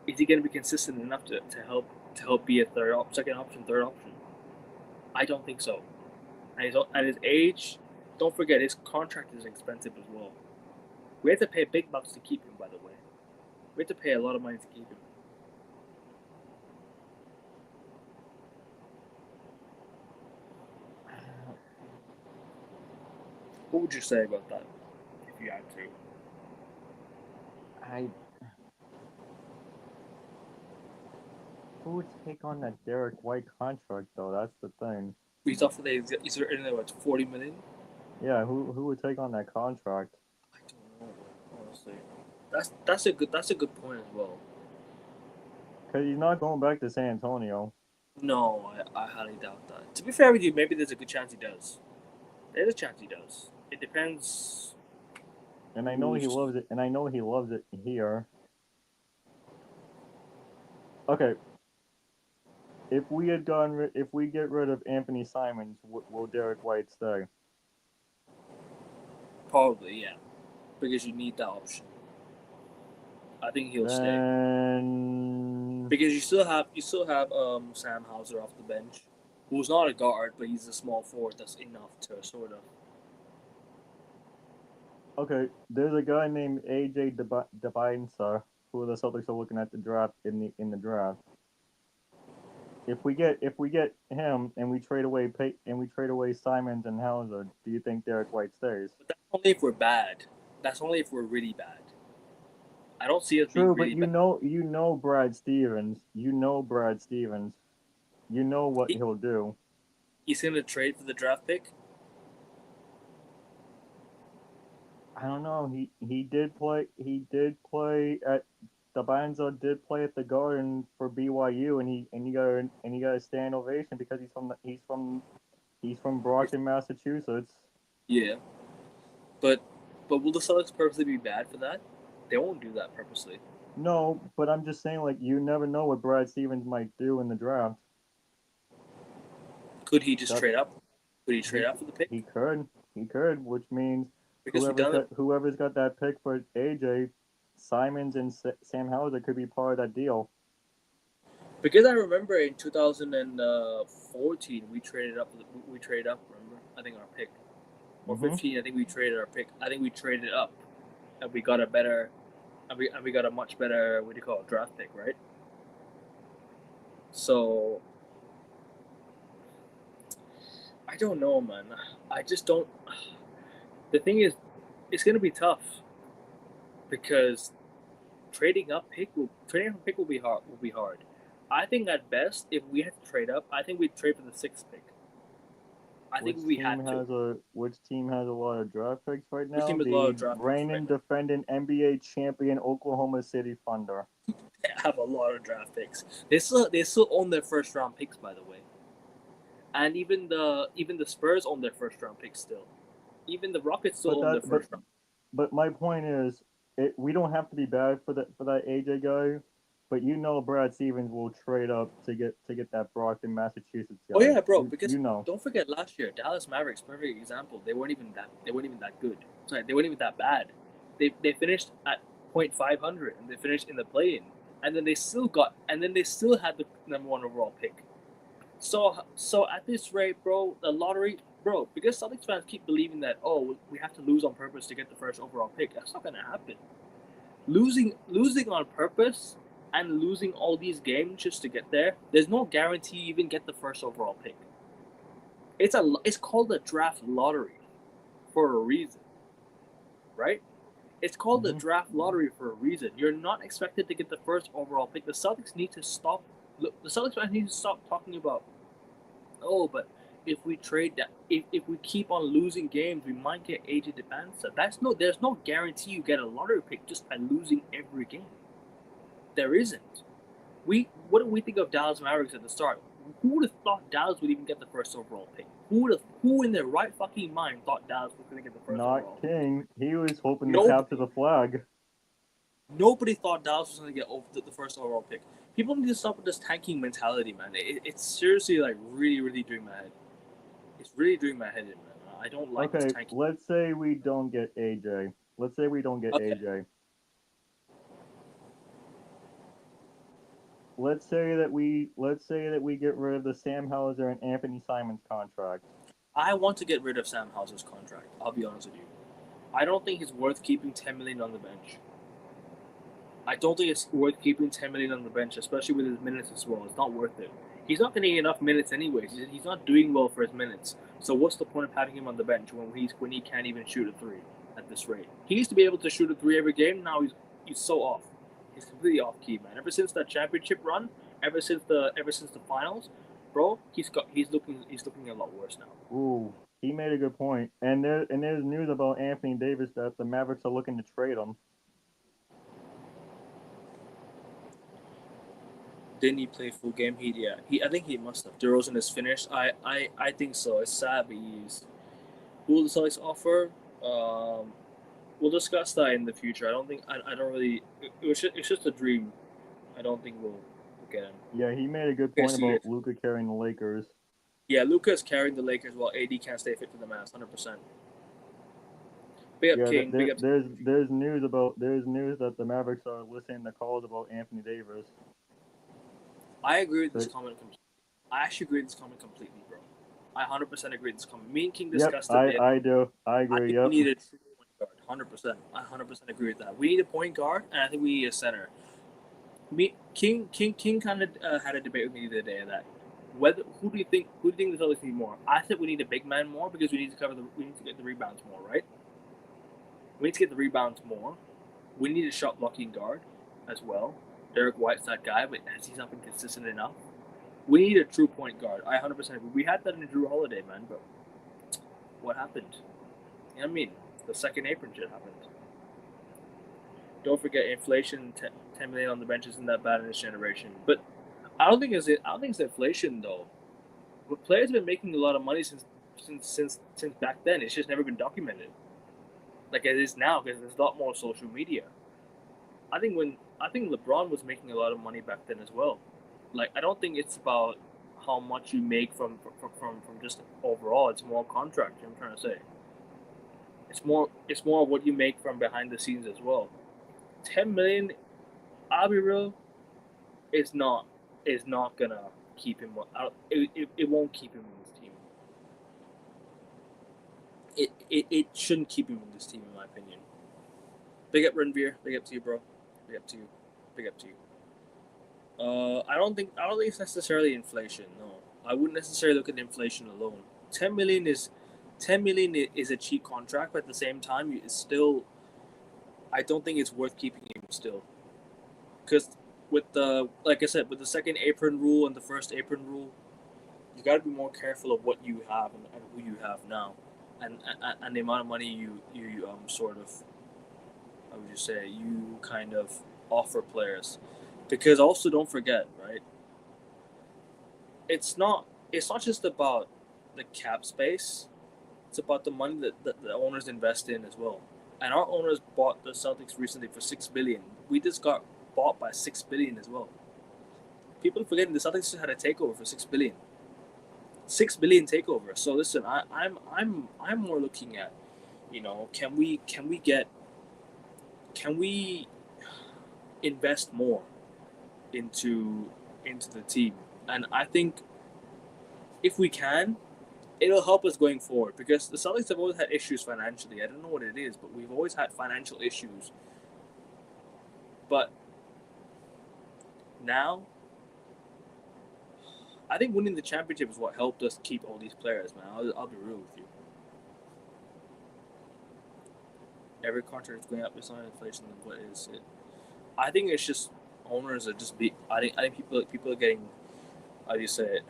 [SPEAKER 1] he going to be consistent enough to help be a second option, third option? I don't think so. And at his age, don't forget his contract is expensive as well. We have to pay big bucks to keep him, by the way. We have to pay a lot of money to keep him. What would you say about that, if you had to?
[SPEAKER 2] Who would take on that Derek White contract though? That's the thing.
[SPEAKER 1] He's offered he's earning what, $40 million?
[SPEAKER 2] Yeah, who would take on that contract?
[SPEAKER 1] I don't know, honestly. That's a good point as well.
[SPEAKER 2] Because he's not going back to San Antonio.
[SPEAKER 1] No, I highly doubt that. To be fair with you, maybe there's a good chance he does. There's a chance he does. It depends.
[SPEAKER 2] And I know he loves it. And I know he loves it here. Okay. If we get rid of Anthony Simons, will Derek White stay?
[SPEAKER 1] Probably, yeah. because you need that option. I think he'll stay
[SPEAKER 2] Then
[SPEAKER 1] because you still have Sam Hauser off the bench, who's not a guard, but he's a small forward that's enough to sort of.
[SPEAKER 2] okay, there's a guy named AJ Debinsa who the Celtics are looking at the draft in the draft. If we get him and we trade away Simons and Hauser, do you think Derek White stays?
[SPEAKER 1] But that's only if we're bad. That's only if we're really bad. I don't see us being
[SPEAKER 2] True, but
[SPEAKER 1] really bad.
[SPEAKER 2] you know Brad Stevens. You know Brad Stevens. You know what he'll do.
[SPEAKER 1] He's gonna trade for the draft pick.
[SPEAKER 2] I don't know. He did play at the Banzo did play at the Garden for BYU, and he got a stand ovation because he's from Brockton, Massachusetts.
[SPEAKER 1] Yeah, but will the Celtics purposely be bad for that? They won't do that purposely.
[SPEAKER 2] No, but I'm just saying, like, you never know what Brad Stevens might do in the draft.
[SPEAKER 1] Could he just trade up? Could he trade up for the pick?
[SPEAKER 2] He could, which means
[SPEAKER 1] Because
[SPEAKER 2] whoever's got that pick for AJ, Simons and Sam Hauser could be part of that deal.
[SPEAKER 1] Because I remember in 2014 we traded up. We traded up. Remember? I think our pick. Or 15. I think we traded our pick. I think we traded up, and we got a better, and we got a much better. What do you call it? Draft pick, right? So I don't know, man. I just don't. The thing is, it's gonna be tough because trading up pick will be hard. Will be hard. I think at best, if we had to trade up, I think we'd trade for the 6th pick. I think we had to.
[SPEAKER 2] Which team has a lot of draft picks right now?
[SPEAKER 1] Which team has a lot of draft picks
[SPEAKER 2] reigning defending NBA champion Oklahoma City Thunder.
[SPEAKER 1] They have a lot of draft picks. They still own their first round picks, by the way. And even the Spurs own their first round picks still. Even the Rockets still own their first round.
[SPEAKER 2] But my point is, we don't have to be bad for that AJ guy, but you know Brad Stevens will trade up to get that Brockton, Massachusetts guy.
[SPEAKER 1] Oh yeah, bro. Because
[SPEAKER 2] know.
[SPEAKER 1] Don't forget last year, Dallas Mavericks, perfect example. They weren't even that good. Sorry, they weren't even that bad. They finished at .500 and they finished in the play-in, and then they still had the number 1 overall pick. So at this rate, bro, the lottery, bro, because Celtics fans keep believing that we have to lose on purpose to get the first overall pick. That's not gonna happen. Losing on purpose and losing all these games just to get there, there's no guarantee you even get the first overall pick. It's called a draft lottery for a reason, right? It's called the draft lottery for a reason. You're not expected to get the first overall pick. The Celtics need to stop. The Celtics fans need to stop talking about, but if we trade that, if we keep on losing games, we might get AJ Debinsa. There's no guarantee you get a lottery pick just by losing every game. There isn't. What did we think of Dallas Mavericks at the start? Who would have thought Dallas would even get the first overall pick? Who in their right fucking mind thought Dallas was going to get the first overall pick?
[SPEAKER 2] Not King. He was hoping to capture the flag.
[SPEAKER 1] Nobody thought Dallas was going to get the first overall pick. People need to stop with this tanking mentality, man. It's seriously like really, really doing my head. It's really doing my head in, man. I don't like this tanking.
[SPEAKER 2] Let's say we don't get AJ. AJ. Let's say that we get rid of the Sam Hauser and Anthony Simons contract.
[SPEAKER 1] I want to get rid of Sam Hauser's contract. I'll be honest with you. I don't think it's worth keeping $10 million on the bench. I don't think it's worth keeping $10 million on the bench, especially with his minutes as well. It's not worth it. He's not getting enough minutes anyways. He's not doing well for his minutes. So what's the point of having him on the bench when he can't even shoot a 3 at this rate? He used to be able to shoot a 3 every game. Now he's so off. He's completely off key, man. Ever since that championship run, ever since the finals, bro, he's looking a lot worse now.
[SPEAKER 2] Ooh, he made a good point. And there's news about Anthony Davis that the Mavericks are looking to trade him.
[SPEAKER 1] Didn't he play full game? I think he must have. DeRozan is finished. I think so. It's sad, but he's. Who will the Celtics offer? We'll discuss that in the future. I don't think. I don't really. It's just a dream. I don't think we'll get him.
[SPEAKER 2] Yeah, he made a good point about Luka carrying the Lakers.
[SPEAKER 1] Yeah, Luka's carrying the Lakers while AD can't stay fit for the Mavs. 100%. Big up
[SPEAKER 2] Yeah,
[SPEAKER 1] King. Big up.
[SPEAKER 2] there's news that the Mavericks are listening to calls about Anthony Davis.
[SPEAKER 1] I agree with this
[SPEAKER 2] But,
[SPEAKER 1] comment completely. I actually agree with this comment completely, bro. I 100% agree with this comment. Me and King
[SPEAKER 2] yep,
[SPEAKER 1] discussed it.
[SPEAKER 2] I do. I
[SPEAKER 1] I
[SPEAKER 2] agree.
[SPEAKER 1] think we
[SPEAKER 2] Yep.
[SPEAKER 1] need a true point guard. 100%. I 100% agree with that. We need a point guard, and I think we need a center. King kind of had a debate with me the other day that who do you think the Celtics need more? I think we need a big man more because we need to get the rebounds more, right? We need to get the rebounds more. We need a shot blocking guard as well. Derek White's that guy, but he's not been consistent enough. We need a true point guard. I 100% agree. We had that in Drew Holiday, man, but what happened? You know what I mean? The second apron shit happened. Don't forget inflation. 10 million on the bench isn't that bad in this generation, but I don't think it's inflation though. But players have been making a lot of money since back then. It's just never been documented like it is now because there's a lot more social media. I think LeBron was making a lot of money back then as well. Like I don't think it's about how much you make from just overall. It's more contract. I'm trying to say. It's more what you make from behind the scenes as well. 10 million. I'll be real. It's not gonna keep him. It won't keep him in this team. It shouldn't keep him in this team, in my opinion. Big up Renveer. Big up to you, bro. Big up to you. Big up to you. I don't think it's necessarily inflation. No, I wouldn't necessarily look at inflation alone. 10 million is a cheap contract, but at the same time, it's still. I don't think it's worth keeping him still, because with like I said, with the second apron rule and the first apron rule, you got to be more careful of what you have and who you have now, and the amount of money you sort of, how would you say, you kind of offer players, because also don't forget, right? It's not just about the cap space. It's about the money that the owners invest in as well. And our owners bought the Celtics recently for $6 billion. We just got bought by $6 billion as well. People are forgetting the Celtics just had a takeover for $6 billion. $6 billion takeover. So listen, I'm more looking at, can we invest more into the team? And I think if we can, it'll help us going forward because the Celtics have always had issues financially. I don't know what it is, but we've always had financial issues. But now, I think winning the championship is what helped us keep all these players, man. I'll be real with you. Every contract is going up. It's not inflation. What is it? I think it's just owners are just be. I think people are getting. How do you say it?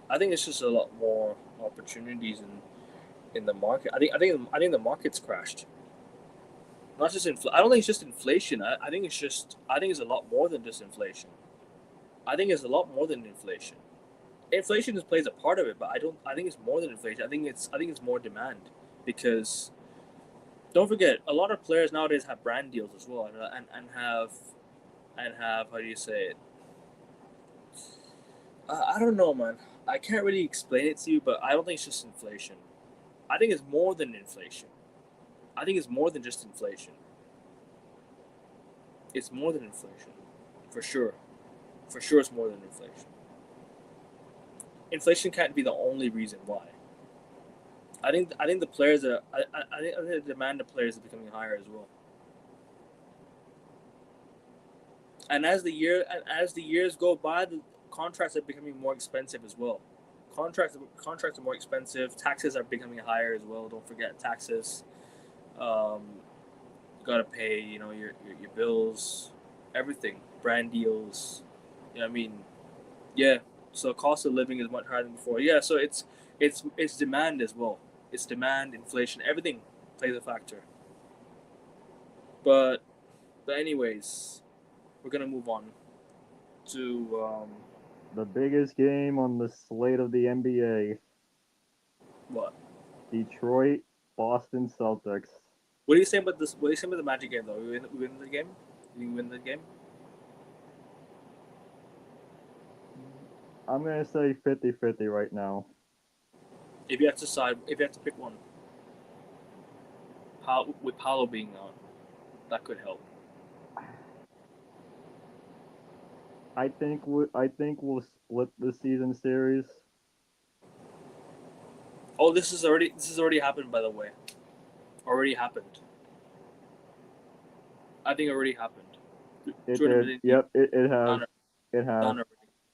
[SPEAKER 1] I think it's just a lot more opportunities in the market. I think the market's crashed. Not just I don't think it's just inflation. I think it's a lot more than just inflation. I think it's a lot more than inflation. Inflation plays a part of it, but I think it's more than inflation. I think it's more demand because don't forget a lot of players nowadays have brand deals as well and have how do you say it? I don't know, man. I can't really explain it to you, but I don't think it's just inflation. I think it's more than inflation. I think it's more than just inflation. It's more than inflation, for sure. For sure, it's more than inflation. Inflation can't be the only reason why. I think the players are. I think the demand of players is becoming higher as well. And as the years go by, the contracts are becoming more expensive as well. Contracts are more expensive. Taxes are becoming higher as well. Don't forget taxes. You gotta pay. Your bills, everything, brand deals. You know what I mean? Yeah. So cost of living is much higher than before. Yeah. So it's demand as well. It's demand, inflation, everything plays a factor. But anyways, we're gonna move on to
[SPEAKER 2] The biggest game on the slate of the NBA.
[SPEAKER 1] what?
[SPEAKER 2] Detroit, Boston Celtics.
[SPEAKER 1] What do you say about this? What do you say about the Magic game though? We win the game. You win the game.
[SPEAKER 2] I'm going to say 50-50 right now.
[SPEAKER 1] If you have to pick one. Paolo being out, that could help.
[SPEAKER 2] I think we'll split the season series.
[SPEAKER 1] Oh, this has already happened, by the way. Already happened. I think it already happened.
[SPEAKER 2] It
[SPEAKER 1] Jordan
[SPEAKER 2] did.
[SPEAKER 1] Bennett
[SPEAKER 2] Yep, it has.
[SPEAKER 1] done
[SPEAKER 2] It has.
[SPEAKER 1] already,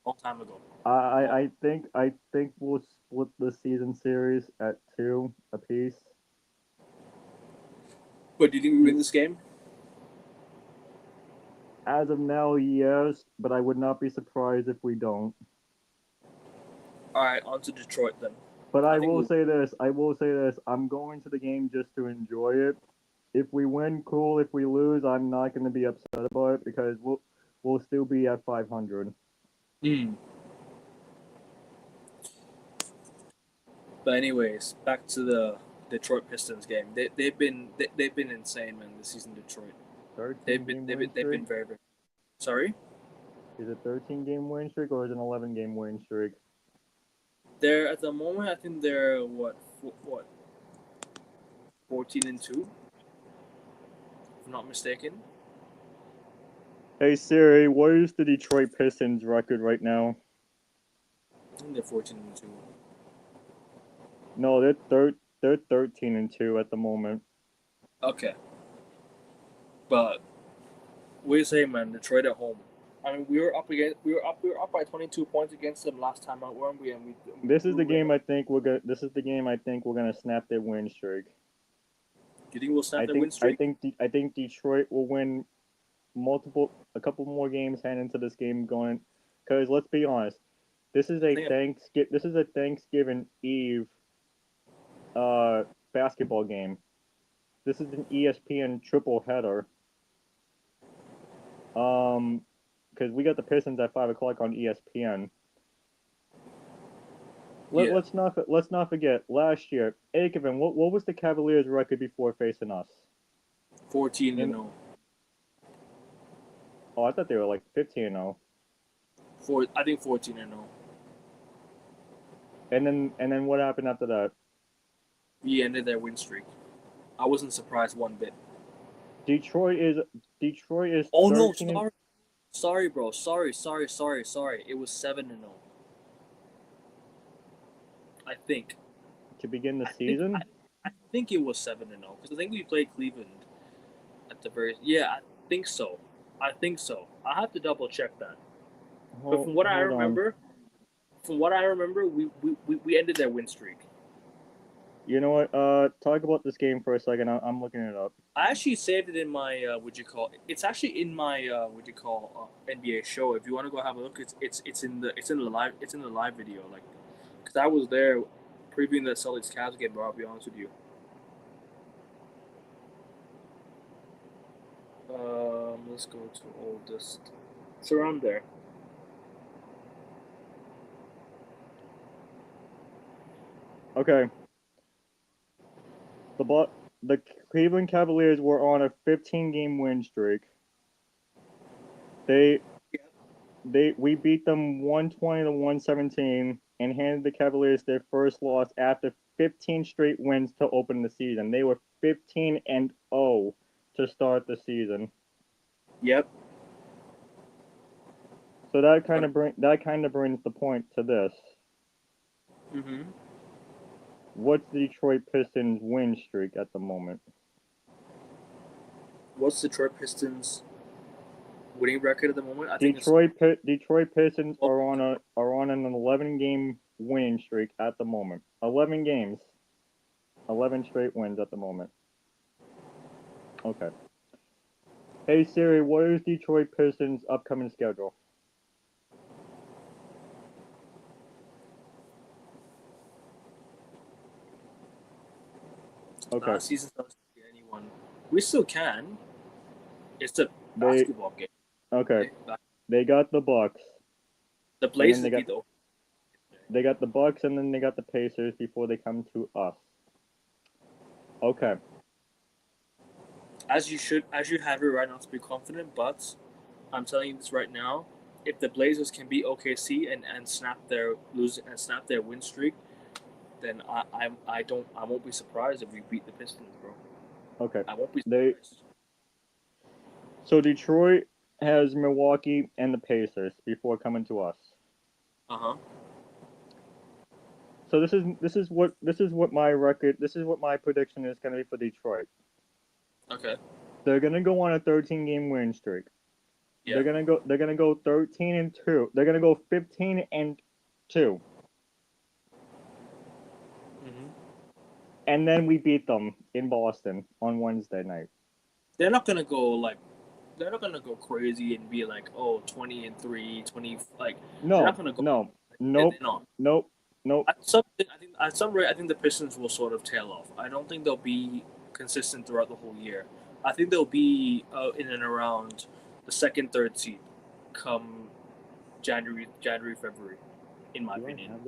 [SPEAKER 1] long time ago.
[SPEAKER 2] I think we'll split the season series at 2 apiece.
[SPEAKER 1] But do you think we win this game?
[SPEAKER 2] As of now, yes, but I would not be surprised if we don't.
[SPEAKER 1] All right, on to Detroit then.
[SPEAKER 2] But
[SPEAKER 1] I
[SPEAKER 2] I
[SPEAKER 1] think
[SPEAKER 2] will
[SPEAKER 1] we'll-
[SPEAKER 2] say this. I will say this. I'm going to the game just to enjoy it. If we win, cool. If we lose, I'm not going to be upset about it because we'll still be at 500.
[SPEAKER 1] But anyways, back to the Detroit Pistons game. They've been insane, man. This season, Detroit.
[SPEAKER 2] 13 game win
[SPEAKER 1] They've been
[SPEAKER 2] streak.
[SPEAKER 1] very. Sorry,
[SPEAKER 2] Is it 13 game win streak or is it an 11 game win streak?
[SPEAKER 1] they're at the moment. I think they're what 14-2, if I'm not mistaken.
[SPEAKER 2] Hey Siri, what is the Detroit Pistons record right now?
[SPEAKER 1] I think they're 14-2.
[SPEAKER 2] No, they're 13-2 at the moment.
[SPEAKER 1] Okay, but what do you say, man? Detroit at home. I mean, we were up by 22 points against them last time out, weren't we? And
[SPEAKER 2] This is the game I think we're gonna snap their win streak.
[SPEAKER 1] Do you think we'll snap their win streak?
[SPEAKER 2] I think Detroit will win a couple more games heading into this game going. Because let's be honest, this is a Thanksgiving Eve basketball game. This is an ESPN triple header. Because we got the Pistons at 5 o'clock on ESPN. Let's not forget last year. Aikman, what was the Cavaliers' record before facing us?
[SPEAKER 1] 14-0.
[SPEAKER 2] Oh, I thought they were like 15-0.
[SPEAKER 1] I think 14-0.
[SPEAKER 2] And then what happened after that?
[SPEAKER 1] We ended their win streak. I wasn't surprised one bit.
[SPEAKER 2] Detroit is.
[SPEAKER 1] Oh no!
[SPEAKER 2] 13
[SPEAKER 1] Sorry, bro. Sorry. It was 7-0. I think.
[SPEAKER 2] to begin the season.
[SPEAKER 1] I think it was 7-0 because I think we played Cleveland at the very. Yeah, I think so. I have to double check that. But from what I remember, we ended their win streak.
[SPEAKER 2] You know what? Talk about this game for a second. I'm looking it up.
[SPEAKER 1] I actually saved it in my It's actually in my NBA show. If you want to go have a look, it's in the live video. Like, because I was there previewing the Celtics Cavs game. Bro, I'll be honest with you. Let's go to oldest. It's around there.
[SPEAKER 2] Okay. The Cleveland Cavaliers were on a 15-game win streak. We beat them 120-117 and handed the Cavaliers their first loss after 15 straight wins to open the season. They were 15-0 to start the season.
[SPEAKER 1] Yep.
[SPEAKER 2] So that kind of brings the point to this.
[SPEAKER 1] Mm-hmm.
[SPEAKER 2] What's the Detroit Pistons win streak at the moment?
[SPEAKER 1] What's the Detroit Pistons winning record at the moment? I think
[SPEAKER 2] Detroit Pistons are on an 11-game winning streak at the moment. 11 games. 11 straight wins at the moment. Okay. Hey Siri, what is Detroit Pistons' upcoming schedule? Okay.
[SPEAKER 1] Season doesn't see anyone. We still can. It's a basketball game.
[SPEAKER 2] Okay. They got the Bucks.
[SPEAKER 1] The Blazers beat the.
[SPEAKER 2] They got the Bucks and then they got the Pacers before they come to us. Okay.
[SPEAKER 1] As you have it right now to be confident, but I'm telling you this right now. If the Blazers can beat OKC and snap their win streak, then I won't be surprised if we beat the Pistons, bro.
[SPEAKER 2] Okay.
[SPEAKER 1] I won't be
[SPEAKER 2] They
[SPEAKER 1] surprised.
[SPEAKER 2] so Detroit has Milwaukee and the Pacers before coming to us.
[SPEAKER 1] Uh-huh.
[SPEAKER 2] So this is what my prediction is going to be for Detroit.
[SPEAKER 1] Okay.
[SPEAKER 2] They're going to go on a 13-game win streak.
[SPEAKER 1] Yeah.
[SPEAKER 2] They're going to go 13-2. They're going to go 15-2.
[SPEAKER 1] Hmm.
[SPEAKER 2] And then we beat them in Boston on Wednesday night.
[SPEAKER 1] They're not gonna go like they're not gonna go crazy and be like, oh, 20-3, 20 like they're not
[SPEAKER 2] No,
[SPEAKER 1] gonna go.
[SPEAKER 2] no,
[SPEAKER 1] They're
[SPEAKER 2] nope,
[SPEAKER 1] not.
[SPEAKER 2] nope, nope.
[SPEAKER 1] At some rate, I think the Pistons will sort of tail off. I don't think they'll be consistent throughout the whole year. I think they'll be in and around the second, third seed, come January, February, in my opinion.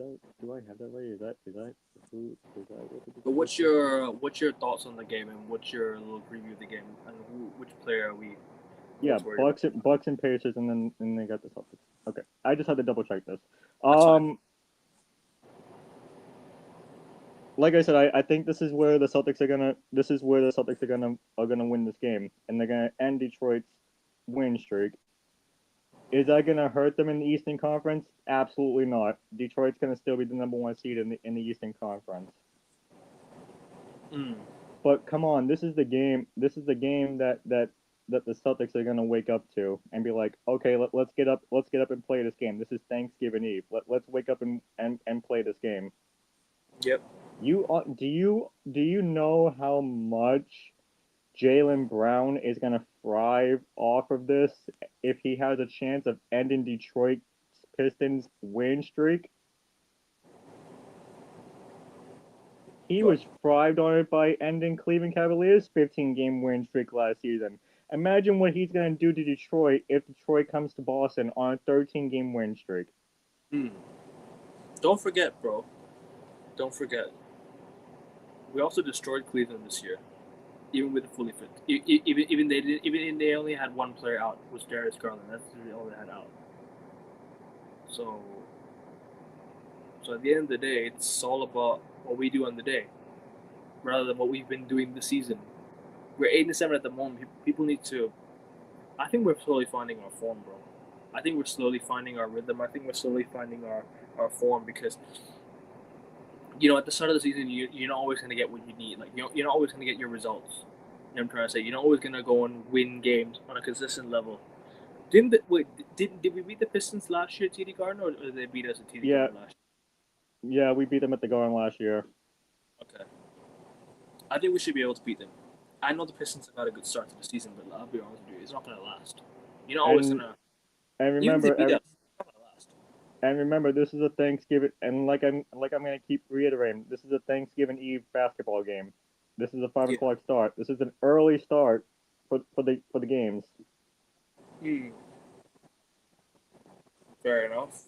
[SPEAKER 2] Do I have that right? Is that what
[SPEAKER 1] But what's your thoughts on the game and what's your little preview of the game and which player are we
[SPEAKER 2] Yeah,
[SPEAKER 1] most worried about?
[SPEAKER 2] Bucks and Pacers, and they got the Celtics. Okay, I just had to double check this.
[SPEAKER 1] That's fine.
[SPEAKER 2] Like I said, I think this is where the Celtics are gonna. This is where the Celtics are gonna win this game, and they're gonna end Detroit's win streak. Is that gonna hurt them in the Eastern Conference? Absolutely not. Detroit's gonna still be the number one seed in the Eastern Conference.
[SPEAKER 1] Mm.
[SPEAKER 2] But come on, this is the game. This is the game that the Celtics are gonna wake up to and be like, okay, let's get up. Let's get up and play this game. This is Thanksgiving Eve. Let's wake up and play this game.
[SPEAKER 1] Yep.
[SPEAKER 2] Do you know how much Jaylen Brown is gonna thrive off of this if he has a chance of ending Detroit Pistons win streak? He
[SPEAKER 1] Go.
[SPEAKER 2] was thrived on it by ending Cleveland Cavaliers' 15-game win streak last season. Imagine what he's gonna do to Detroit if Detroit comes to Boston on a 13-game win streak.
[SPEAKER 1] Mm. Don't forget, bro. Don't forget. We also destroyed Cleveland this year, even with the fully fit. Even they only had one player out, was Darius Garland. That's all they had out. So at the end of the day, it's all about what we do on the day, rather than what we've been doing this season. We're 8-7 at the moment. People need to. I think we're slowly finding our form, bro. I think we're slowly finding our rhythm. I think we're slowly finding our form because at the start of the season, you're not always going to get what you need. Like, you're not always going to get your results. You know what I'm trying to say? You're not always going to go and win games on a consistent level. Did we beat the Pistons last year at TD Garden, or did they beat us at TD
[SPEAKER 2] Yeah,
[SPEAKER 1] Garden last
[SPEAKER 2] yeah, we beat them at the Garden last year.
[SPEAKER 1] year? Okay. I think we should be able to beat them. I know the Pistons have had a good start to the season, but I'll be honest with you, it's not going to last. You're not always going
[SPEAKER 2] And
[SPEAKER 1] to.
[SPEAKER 2] and
[SPEAKER 1] Even if they
[SPEAKER 2] remember,
[SPEAKER 1] beat us, it's not going to last.
[SPEAKER 2] this is a Thanksgiving, and like I'm gonna keep reiterating, this is a Thanksgiving Eve basketball game. This is a 5 o'clock start. This is an early start for the games.
[SPEAKER 1] Hmm. Fair enough.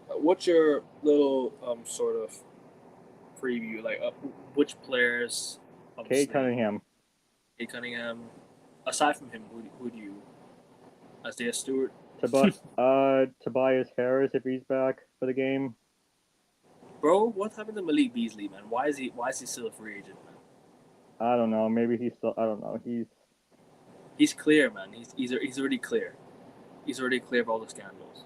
[SPEAKER 1] What's your little sort of preview? Like, which players,
[SPEAKER 2] Kate
[SPEAKER 1] obviously,
[SPEAKER 2] Cunningham,
[SPEAKER 1] Kate Cunningham. Aside from him, who do you? Isaiah Stewart.
[SPEAKER 2] Tobias Harris if he's back for the game.
[SPEAKER 1] Bro, what happened to Malik Beasley, man? Why is he still a free agent, man?
[SPEAKER 2] I don't know. Maybe he's still. I don't know.
[SPEAKER 1] He's clear, man. He's already clear. He's already clear of all the scandals.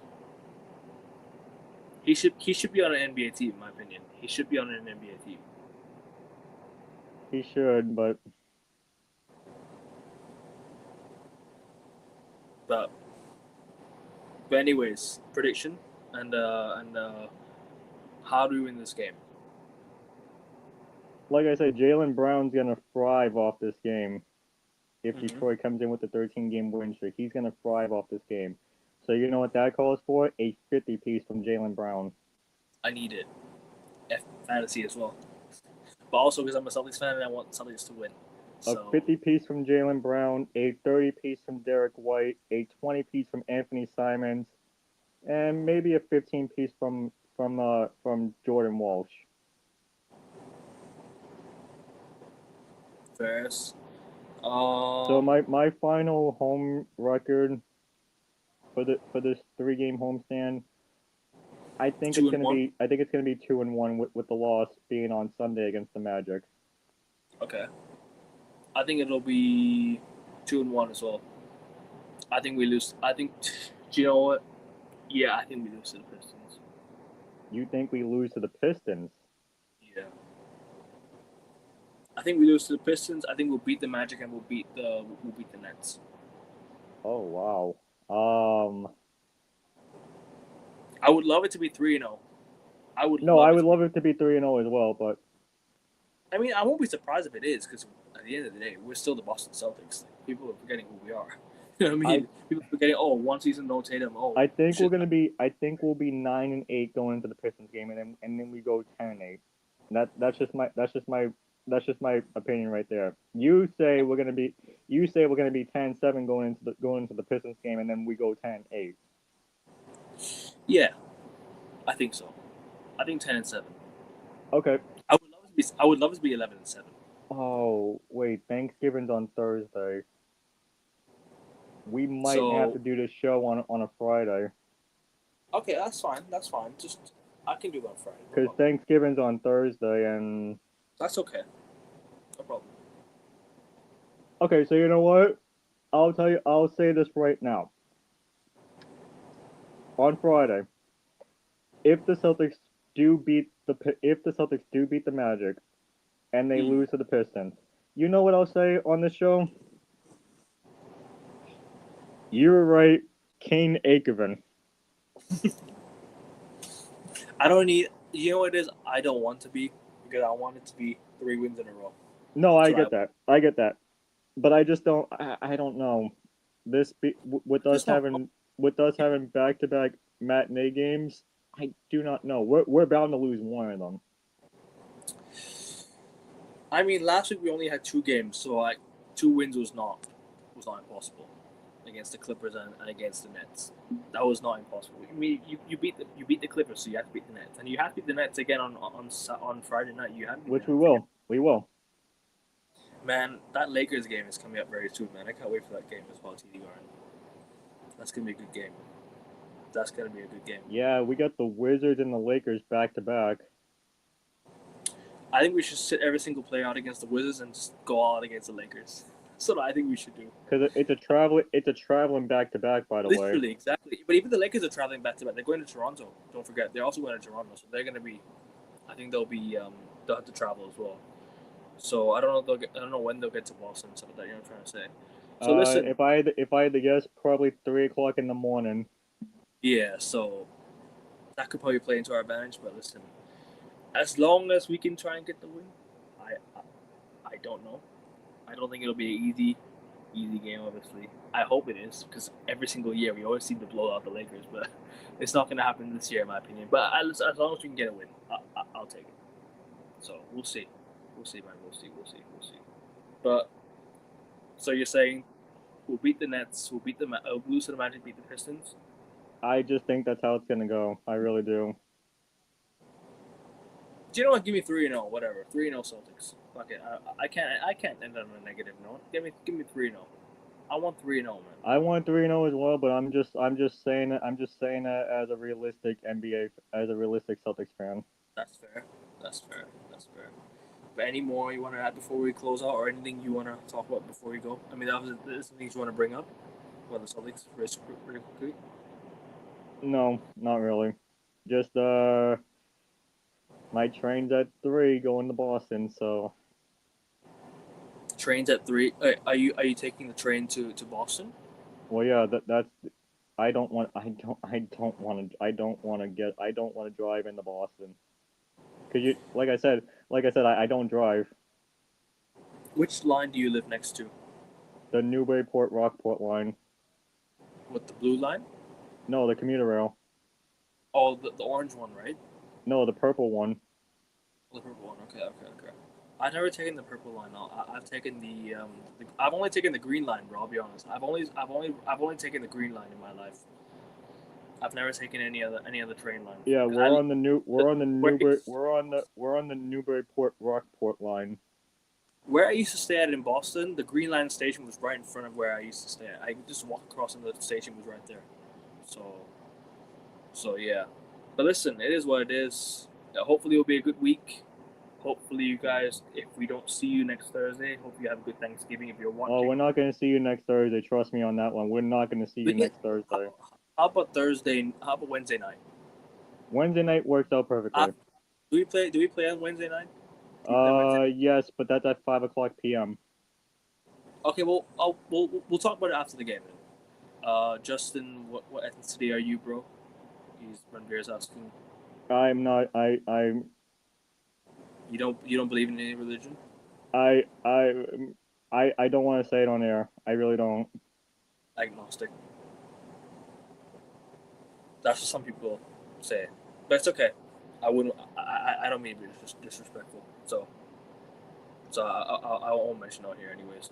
[SPEAKER 1] He should be on an NBA team, in my opinion. He should be on an NBA team.
[SPEAKER 2] he should, but
[SPEAKER 1] But anyways, prediction and how do we win this game?
[SPEAKER 2] like I said, Jaylen Brown's gonna thrive off this game. If
[SPEAKER 1] Mm-hmm.
[SPEAKER 2] Detroit comes in with a 13-game win streak, he's gonna thrive off this game. So you know what that calls for? A 50 piece from Jaylen Brown.
[SPEAKER 1] I need it. Fantasy as well. But also because I'm a Celtics fan and I want Celtics to win.
[SPEAKER 2] A
[SPEAKER 1] So
[SPEAKER 2] 50 piece from Jaylen Brown, a 30 piece from Derek White, a 20 piece from Anthony Simons, and maybe a 15 piece from Jordan Walsh.
[SPEAKER 1] Ferris.
[SPEAKER 2] So my final home record for this 3-game homestand, I think it's gonna
[SPEAKER 1] 2-1.
[SPEAKER 2] be 2-1 with the loss being on Sunday against the Magic.
[SPEAKER 1] Okay. I think it'll be 2-1 as well. I think we lose. I think. Do you know what? Yeah, I think we lose to the Pistons.
[SPEAKER 2] You think we lose to the Pistons?
[SPEAKER 1] Yeah. I think we lose to the Pistons. I think we'll beat the Magic and we'll beat the Nets.
[SPEAKER 2] Oh wow. Um.
[SPEAKER 1] I would love it to be 3-0. I would
[SPEAKER 2] No, I
[SPEAKER 1] love it
[SPEAKER 2] would
[SPEAKER 1] to be.
[SPEAKER 2] love it to be 3-0 as well, but
[SPEAKER 1] I mean, I won't be surprised if it is because at the end of the day, we're still the Boston Celtics. People are forgetting who we are. You know what I
[SPEAKER 2] I
[SPEAKER 1] mean? People are forgetting. Oh, one season no Tatum. Oh,
[SPEAKER 2] I think we're
[SPEAKER 1] shit.
[SPEAKER 2] gonna be. I think we'll be 9-8 going into the Pistons game, and then we go 10-8. That's just my opinion right there. You say we're gonna be. You say we're gonna be 10-7 going into the Pistons game, and then we go 10-8.
[SPEAKER 1] Yeah, I think so. I think 10-7.
[SPEAKER 2] Okay.
[SPEAKER 1] I would love it to be 11-7.
[SPEAKER 2] Oh wait, Thanksgiving's on Thursday. We might have to
[SPEAKER 1] So
[SPEAKER 2] do this show on a Friday
[SPEAKER 1] okay, that's fine. That's fine. Just I can do it on Friday. No
[SPEAKER 2] because
[SPEAKER 1] problem.
[SPEAKER 2] Thanksgiving's on Thursday, and
[SPEAKER 1] That's okay. No problem.
[SPEAKER 2] okay. So you know what? I'll tell you. I'll say this right now. On Friday, if the Celtics do beat the Magic and they
[SPEAKER 1] Mm.
[SPEAKER 2] lose to the Pistons, you know what I'll say on this show? You were right, Kane Akerman.
[SPEAKER 1] I don't need. You know what it is? I don't want to be because I want it to be 3 wins in a row.
[SPEAKER 2] No, I
[SPEAKER 1] That's what I
[SPEAKER 2] get that. I get that. But I just don't. I don't know. With us
[SPEAKER 1] just don't know.
[SPEAKER 2] having back to back matinee games, I do not know. We're bound to lose one of them.
[SPEAKER 1] I mean, last week we only had 2 games, so like 2 wins was not impossible against the Clippers and against the Nets. That was not impossible. I mean, you beat the Clippers, so you have to beat the Nets, and you have to beat the Nets again on Friday night. You have to beat
[SPEAKER 2] Which
[SPEAKER 1] the
[SPEAKER 2] we
[SPEAKER 1] Nets again.
[SPEAKER 2] will. We will.
[SPEAKER 1] Man, that Lakers game is coming up very soon, man. I can't wait for that game as well, TD Garden. That's gonna be a good game. That's gonna be a good game.
[SPEAKER 2] Yeah, we got the Wizards and the Lakers back to back.
[SPEAKER 1] I think we should sit every single player out against the Wizards and just go all out against the Lakers. That's what I think we should do.
[SPEAKER 2] Because it's a traveling back to back, by the way.
[SPEAKER 1] Literally, exactly. But even the Lakers are traveling back to back. They're going to Toronto. Don't forget, they're also going to Toronto, so they're going to be. I think they'll have to travel as well. So I don't know. I don't know when they'll get to Boston. Stuff like that. You know what I'm trying to say. So listen,
[SPEAKER 2] If I had to guess, probably 3 o'clock in the morning.
[SPEAKER 1] yeah. So that could probably play into our advantage. But listen, as long as we can try and get the win, I I don't know. I don't think it'll be an easy game. Obviously, I hope it is because every single year we always seem to blow out the Lakers, but it's not going to happen this year, in my opinion. But as long as we can get a win, I'll take it. So we'll see. We'll see, man. We'll see. We'll see. We'll see. But so you're saying we'll beat the Nets, we'll lose to the Magic, beat the Pistons.
[SPEAKER 2] I just think that's how it's gonna go. I really do.
[SPEAKER 1] Do you know what? Give me 3-0, whatever. 3-0 Celtics. Fuck it. I can't end on a negative note. Give me 3-0. I want 3-0, man.
[SPEAKER 2] I want 3-0 as well, but I'm just saying it. I'm just saying that as a realistic Celtics fan.
[SPEAKER 1] That's fair. That's fair. That's fair. But any more you want to add before we close out, or anything you want to talk about before we go? I mean, there's some things you want to bring up about the Celtics really quickly.
[SPEAKER 2] No, not really. Just my train's at 3 going to Boston, so
[SPEAKER 1] Trains at 3. Are you taking the train to Boston?
[SPEAKER 2] well yeah, that's I don't want to drive into Boston. Cause you like I said I don't drive.
[SPEAKER 1] Which line do you live next to?
[SPEAKER 2] The Newburyport Rockport line.
[SPEAKER 1] What, the blue line?
[SPEAKER 2] No, the commuter rail.
[SPEAKER 1] Oh, the orange one, right?
[SPEAKER 2] No, the purple one.
[SPEAKER 1] The purple one. Okay. I've never taken the purple line. No, I've taken I've only taken the green line, bro. I'll be honest. I've only taken the green line in my life. I've never taken any other train line.
[SPEAKER 2] Yeah,
[SPEAKER 1] 'Cause
[SPEAKER 2] we're on the
[SPEAKER 1] where,
[SPEAKER 2] Newburyport Rockport line.
[SPEAKER 1] where I used to stay at in Boston, the green line station was right in front of where I used to stay at. I just walked across and the station was right there. So yeah. But listen, it is what it is. Hopefully it'll be a good week. hopefully you guys, if we don't see you next Thursday, hope you have a good Thanksgiving if you're watching.
[SPEAKER 2] Oh, we're not gonna see you next Thursday. Trust me on that one. We're not gonna see you next Thursday.
[SPEAKER 1] How about Thursday? How about Wednesday night?
[SPEAKER 2] Wednesday night works out perfectly.
[SPEAKER 1] Do we play on Wednesday night?
[SPEAKER 2] Yes, but that's at 5:00 p.m.
[SPEAKER 1] Okay, well, we'll talk about it after the game then. Justin, what ethnicity are you, bro? He's Ranveer's asking.
[SPEAKER 2] I'm not. I'm.
[SPEAKER 1] You don't believe in any religion?
[SPEAKER 2] I don't want to say it on air. I really don't.
[SPEAKER 1] Agnostic. That's what some people say, but it's okay. I wouldn't. I don't mean to be disrespectful. So I won't mention it here anyways.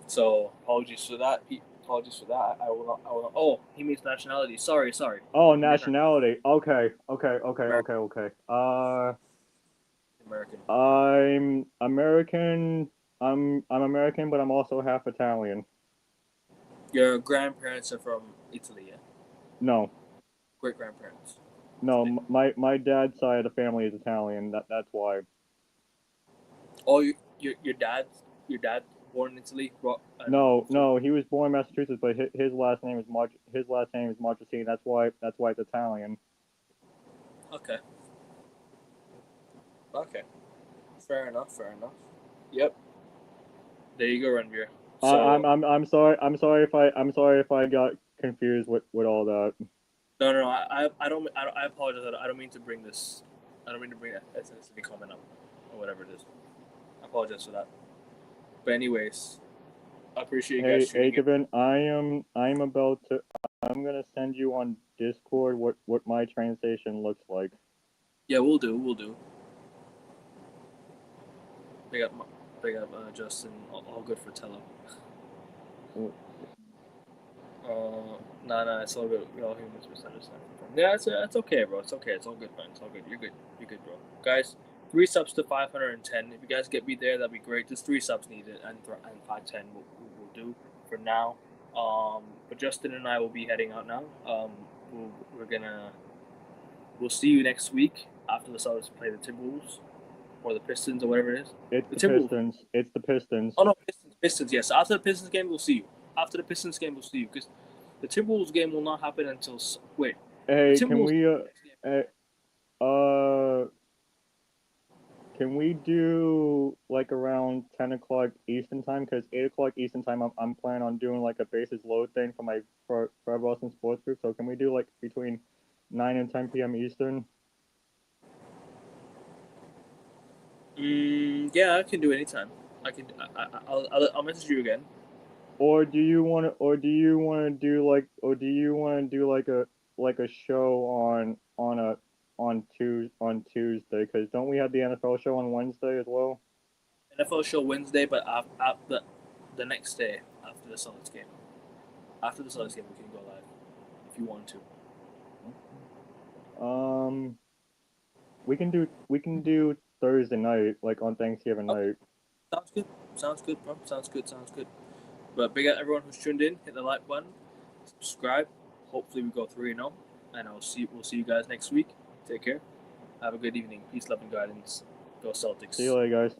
[SPEAKER 1] So apologies for that. Apologies for that. I will not. Oh, he means nationality. Sorry.
[SPEAKER 2] Oh, nationality. Okay.
[SPEAKER 1] American.
[SPEAKER 2] I'm American. I'm American, but I'm also half Italian.
[SPEAKER 1] Your grandparents are from Italy, yeah?
[SPEAKER 2] No.
[SPEAKER 1] Great grandparents.
[SPEAKER 2] No, my dad's side of the family is Italian. That's why.
[SPEAKER 1] Oh, your dad born in Italy?
[SPEAKER 2] No, he was born in Massachusetts, but his last name is Marchesini. That's why it's Italian.
[SPEAKER 1] Okay. Fair enough. Yep. There you go, Ranveer. So,
[SPEAKER 2] I'm sorry if I got confused with all that.
[SPEAKER 1] No. I apologize. I don't mean to bring this. I don't mean to bring that ethnicity comment up or whatever it is. I apologize for that. But anyways, I appreciate you guys.
[SPEAKER 2] Hey, Kevin, I'm gonna send you on Discord what my train station looks like.
[SPEAKER 1] Yeah, we'll do. Big up, Justin. All good for Tello. Nah, it's all good. We all humans misunderstand. Yeah, it's okay, bro. It's okay. It's all good, man. It's all good. You're good, bro. Guys, 3 subs to 510. If you guys get me there, that'd be great. Just 3 subs needed, and 510 will do for now. But Justin and I will be heading out now. We'll see you next week after the Celtics play the Timberwolves or the Pistons or whatever it is.
[SPEAKER 2] It's the Pistons. It's the Pistons.
[SPEAKER 1] Oh no, Pistons. Yes. After the Pistons game, we'll see you. Because the Timberwolves game will not happen until wait.
[SPEAKER 2] Hey, can we do like around 10 o'clock Eastern time? Because 8 o'clock Eastern time, I'm planning on doing like a bases load thing for Boston Sports Group. So can we do like between 9 and 10 p.m. Eastern?
[SPEAKER 1] Yeah, I can do anytime. I'll message you again.
[SPEAKER 2] Or do you want to do like a show on Tuesday? Because don't we have the NFL show on Wednesday as well?
[SPEAKER 1] NFL show Wednesday, but after the next day after the Celtics game. After the Celtics game, we can go live if you want to.
[SPEAKER 2] We can do Thursday night, like on Thanksgiving night.
[SPEAKER 1] Sounds good, bro. Sounds good. But big up everyone who's tuned in. Hit the like button, subscribe. Hopefully we go 3-0, and we'll see you guys next week. Take care. Have a good evening. Peace, love, and guidance. Go Celtics.
[SPEAKER 2] See you later, guys.